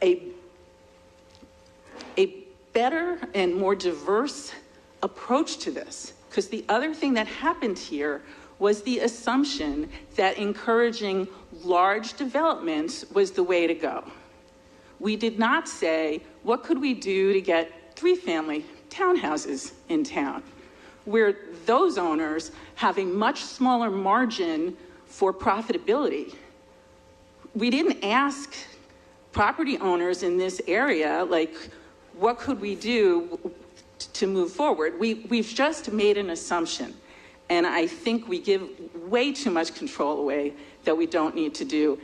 a better and more diverse approach to this. Because the other thing that happened here was the assumption that encouraging large developments was the way to go. We did not say, what could we do to get 3-family townhouses in town, where those owners have a much smaller margin for profitability. We didn't ask property owners in this area, like, what could we do to move forward? We've just made an assumption. And I think we give way too much control away that we don't need to do.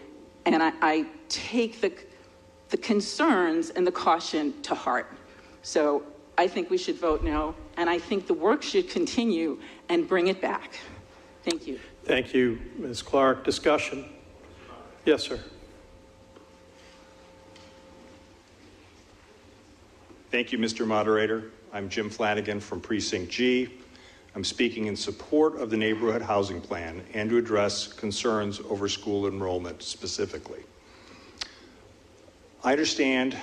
And I take the concerns and the caution to heart. So I think we should vote no. And I think the work should continue and bring it back. Thank you. Thank you, Ms. Clark. Discussion? Yes, sir. Thank you, Mr. Moderator. I'm Jim Flanagan from Precinct G. I'm speaking in support of the neighborhood housing plan and to address concerns over school enrollment specifically. I understand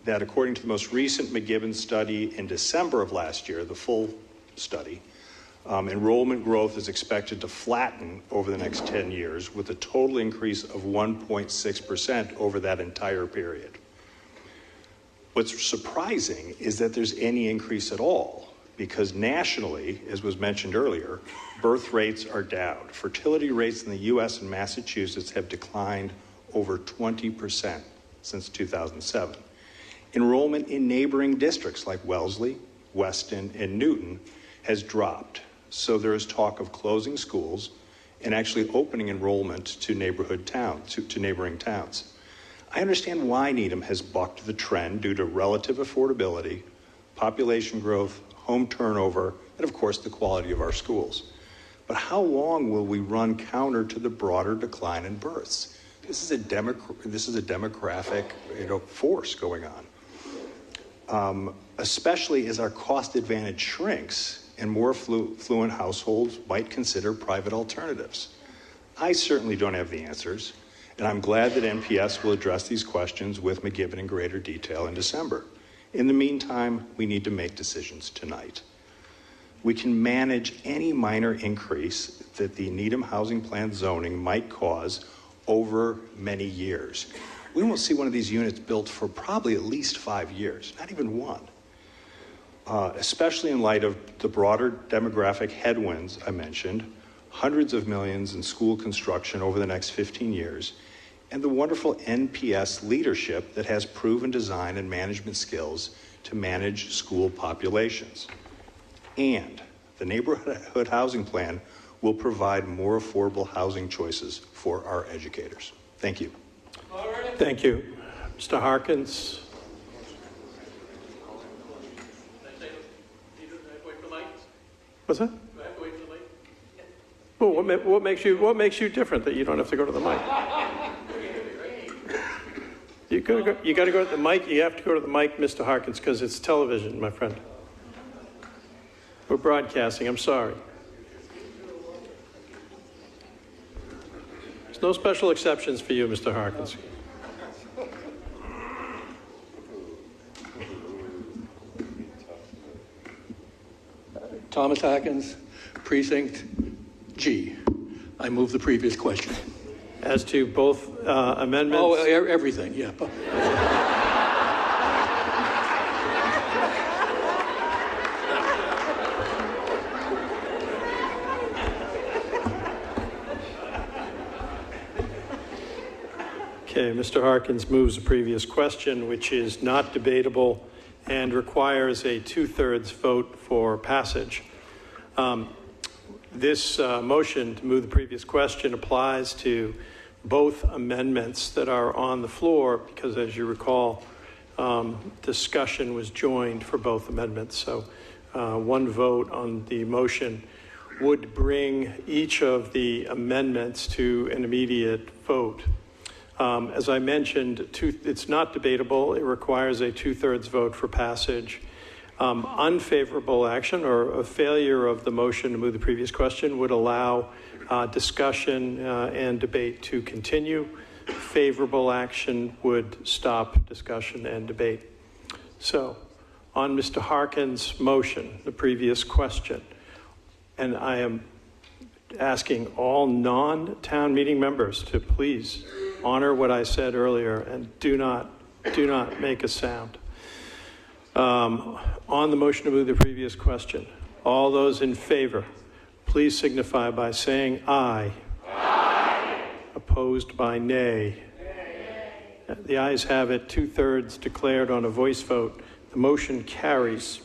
that according to the most recent McGibbon study in December of last year, the full study, enrollment growth is expected to flatten over the next 10 years with a total increase of 1.6% over that entire period. What's surprising is that there's any increase at all, because nationally, as was mentioned earlier, birth rates are down. Fertility rates in the U.S. and Massachusetts have declined over 20% since 2007. Enrollment in neighboring districts like Wellesley, Weston, and Newton has dropped. So there is talk of closing schools and actually opening enrollment to neighborhood towns, to neighboring towns. I understand why Needham has bucked the trend due to relative affordability, population growth, home turnover, and of course the quality of our schools. But how long will we run counter to the broader decline in births? This is a demographic, force going on. Especially as our cost advantage shrinks and more affluent households might consider private alternatives. I certainly don't have the answers, and I'm glad that NPS will address these questions with McGibbon in greater detail in December. In the meantime, we need to make decisions tonight. We can manage any minor increase that the Needham Housing Plan zoning might cause over many years. We won't see one of these units built for probably at least 5 years, not even one. Especially in light of the broader demographic headwinds I mentioned, hundreds of millions in school construction over the next 15 years, and the wonderful NPS leadership that has proven design and management skills to manage school populations. And the neighborhood housing plan will provide more affordable housing choices for our educators. Thank you. Thank you. Mr. Harkins. What's that? Well, what makes you different that you don't have to go to the mic? You got to go to the mic. You have to go to the mic, Mr. Harkins, because it's television, my friend. We're broadcasting. I'm sorry. There's no special exceptions for you, Mr. Harkins. Thomas Harkins, Precinct G. I move the previous question. As to both amendments? Oh, everything, yeah. Okay, Mr. Harkins moves the previous question, which is not debatable and requires a 2/3 vote for passage. This motion to move the previous question applies to both amendments that are on the floor because, as you recall, discussion was joined for both amendments. So one vote on the motion would bring each of the amendments to an immediate vote. As I mentioned, it's not debatable. It requires a 2/3 vote for passage. Unfavorable action or a failure of the motion to move the previous question would allow discussion and debate to continue. Favorable action would stop discussion and debate. So, on Mr. Harkin's motion, the previous question, and I am asking all non-town meeting members to please honor what I said earlier and do not make a sound. On the motion to move the previous question, all those in favor, please signify by saying aye. Aye. Opposed by nay. Nay. The ayes have it, 2/3 declared on a voice vote. The motion carries.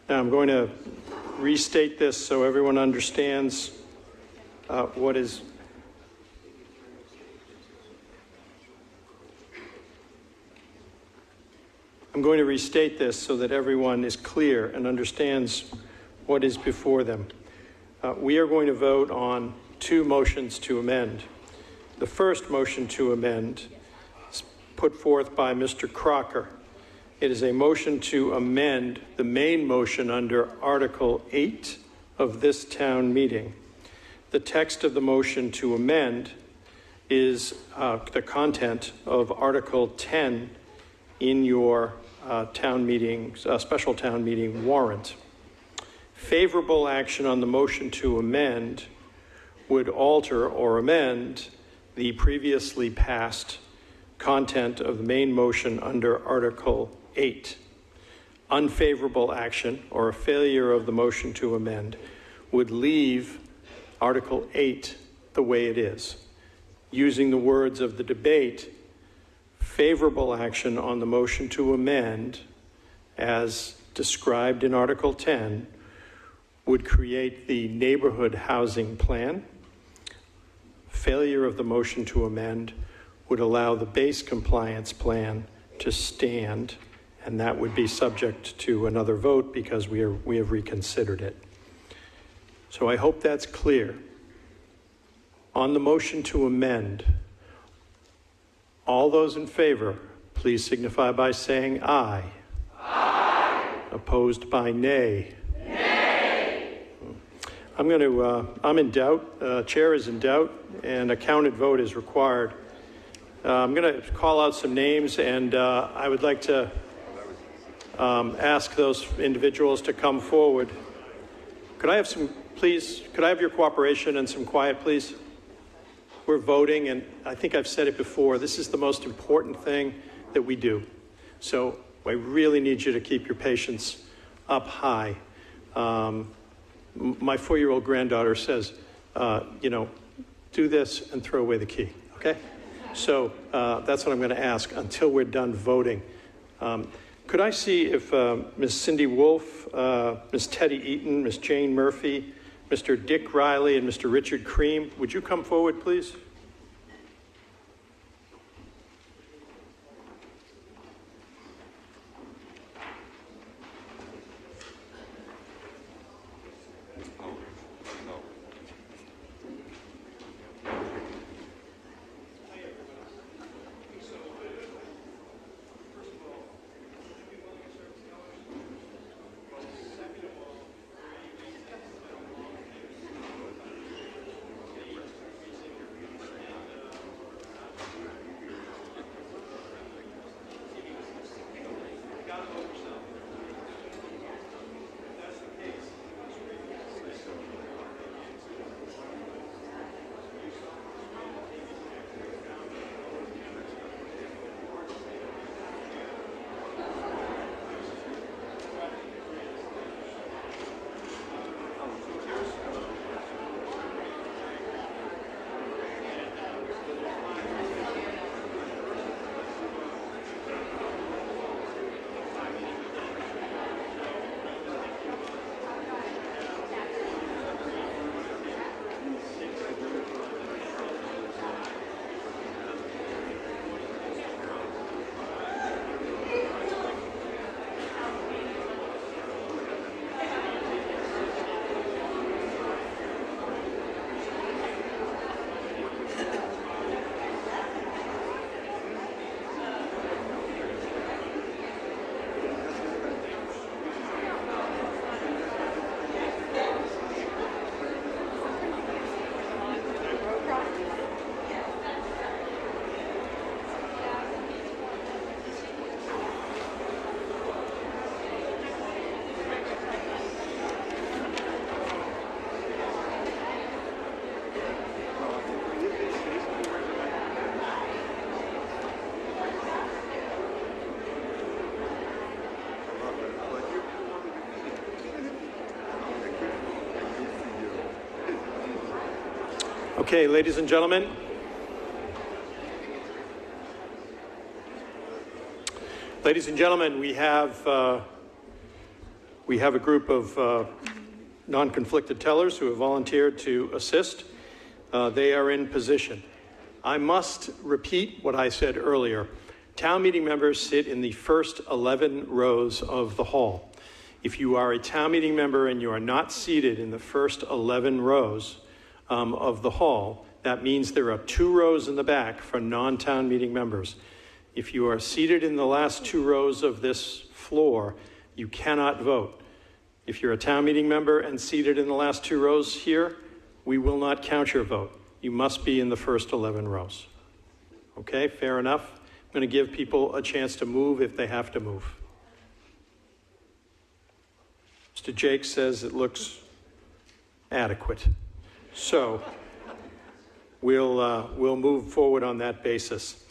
Now I'm going to restate this so everyone understands what is. I'm going to restate this so that everyone is clear and understands what is before them. We are going to vote on two motions to amend. The first motion to amend is put forth by Mr. Crocker. It is a motion to amend the main motion under Article 8 of this town meeting. The text of the motion to amend is the content of Article 10 in your town meeting, special town meeting warrant. Favorable action on the motion to amend would alter or amend the previously passed content of the main motion under Article 8. Unfavorable action or a failure of the motion to amend would leave Article 8 the way it is. Using the words of the debate, favorable action on the motion to amend, as described in Article 10, would create the neighborhood housing plan. Failure of the motion to amend would allow the base compliance plan to stand, and that would be subject to another vote because we have reconsidered it. So I hope that's clear. On the motion to amend, all those in favor, please signify by saying aye. Aye. Opposed by nay. Nay. I'm in doubt. Chair is in doubt, and a counted vote is required. I'm going to call out some names, and I would like to ask those individuals to come forward. Could I have your cooperation and some quiet, please? We're voting, and I think I've said it before, this is the most important thing that we do. So I really need you to keep your patience up high. My 4-year-old granddaughter says, do this and throw away the key, okay? So that's what I'm going to ask until we're done voting. Could I see if Ms. Cindy Wolf, Ms. Teddy Eaton, Ms. Jane Murphy, Mr. Dick Riley, and Mr. Richard Cream, would you come forward, please? Okay, ladies and gentlemen. Ladies and gentlemen, we have a group of non-conflicted tellers who have volunteered to assist. They are in position. I must repeat what I said earlier. Town meeting members sit in the first 11 rows of the hall. If you are a town meeting member and you are not seated in the first 11 rows of the hall, that means there are 2 rows in the back for non-town meeting members. If you are seated in the last 2 rows of this floor, you cannot vote. If you're a town meeting member and seated in the last 2 rows here, we will not count your vote. You must be in the first 11 rows. Okay, fair enough? I'm going to give people a chance to move if they have to move. Mr. Jake says it looks adequate. So we'll move forward on that basis.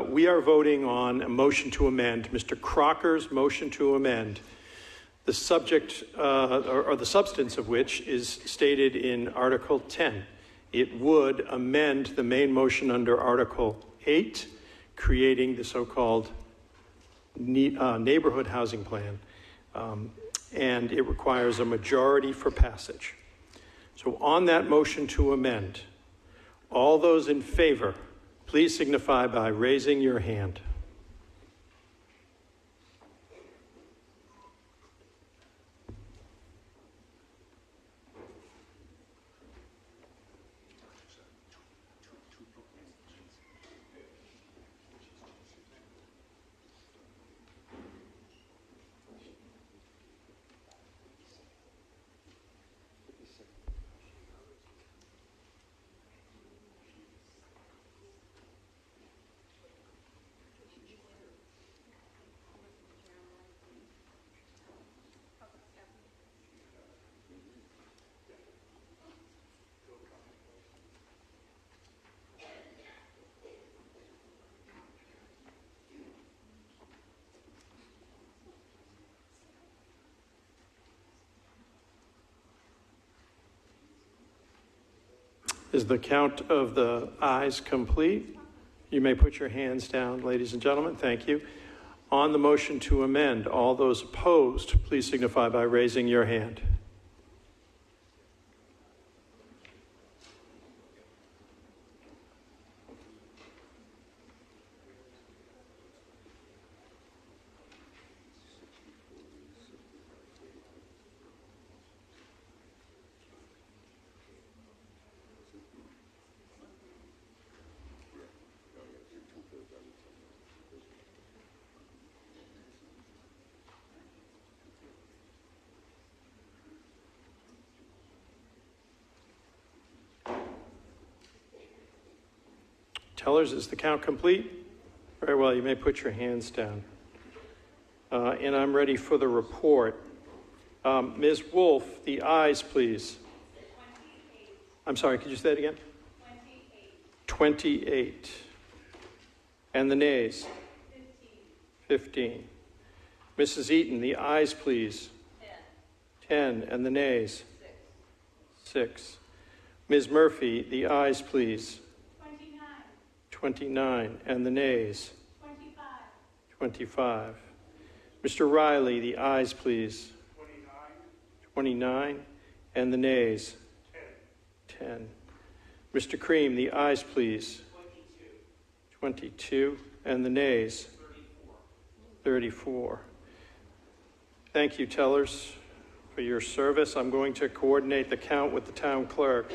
We are voting on a motion to amend, Mr. Crocker's motion to amend, the subject or the substance of which is stated in Article 10. It would amend the main motion under Article 8, creating the so-called neighborhood housing plan, and it requires a majority for passage. So on that motion to amend, all those in favor, please signify by raising your hand. Is the count of the ayes complete? You may put your hands down, ladies and gentlemen. Thank you. On the motion to amend, all those opposed, please signify by raising your hand. Tellers, is the count complete? Very well, you may put your hands down. And I'm ready for the report. Ms. Wolf, the ayes, please. 28. I'm sorry, could you say that again? 28. 28. And the nays? 15. Mrs. Eaton, the ayes, please. 10. And the nays? 6. Ms. Murphy, the ayes, please. 29. And the nays? 25. Mr. Riley, the ayes, please. 29. And the nays? 10. Mr. Cream, the ayes, please. 22. And the nays? 34. Thank you, tellers, for your service. I'm going to coordinate the count with the town clerk.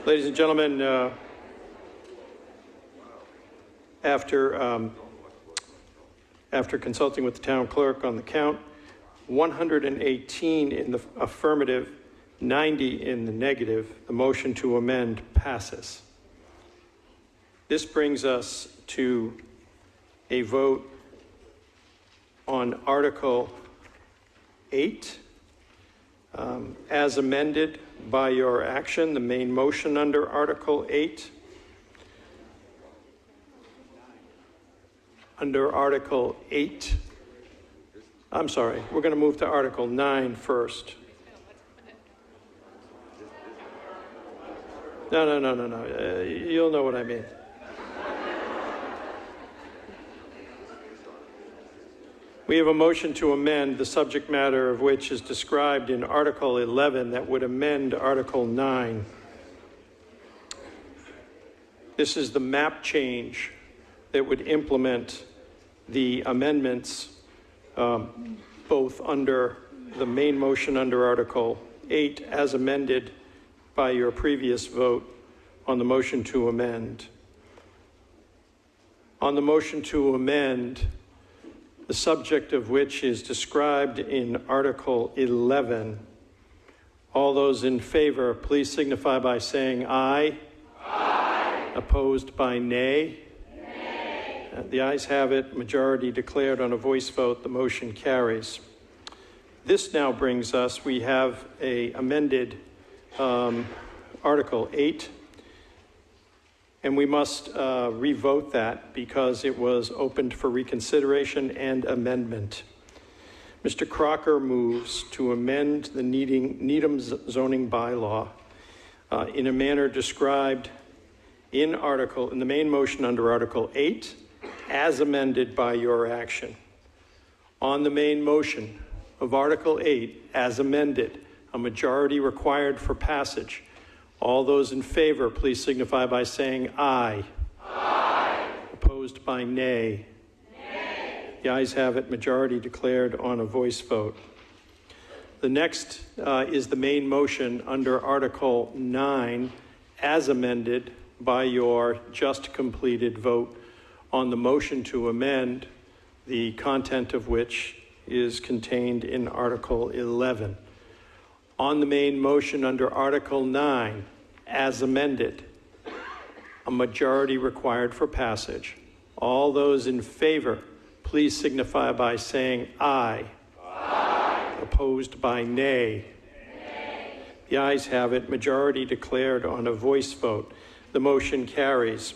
Ladies and gentlemen, after consulting with the town clerk on the count, 118 in the affirmative, 90 in the negative, the motion to amend passes. This brings us to a vote on Article 8, as amended by your action, the main motion under Article 8. Under Article 8, I'm sorry, we're going to move to Article 9 first. No. You'll know what I mean. We have a motion to amend, the subject matter of which is described in Article 11 that would amend Article 9. This is the map change that would implement the amendments both under the main motion under Article 8 as amended by your previous vote on the motion to amend. On the motion to amend, the subject of which is described in Article 11, all those in favor, please signify by saying aye. Aye. Opposed by nay. Nay. The ayes have it, majority declared on a voice vote, the motion carries. This now brings us, we have a amended Article 8, and we must revote that because it was opened for reconsideration and amendment. Mr. Crocker moves to amend the Needham zoning bylaw in a manner described in the main motion under Article 8, as amended by your action. On the main motion of Article 8, as amended, a majority required for passage. All those in favor, please signify by saying aye. Aye. Opposed by nay. Nay. The ayes have it, majority declared on a voice vote. The next is the main motion under Article 9, as amended by your just completed vote on the motion to amend, the content of which is contained in Article 11. On the main motion under Article 9, as amended, a majority required for passage. All those in favor, please signify by saying aye. Aye. Opposed by nay. Nay. The ayes have it, majority declared on a voice vote. The motion carries.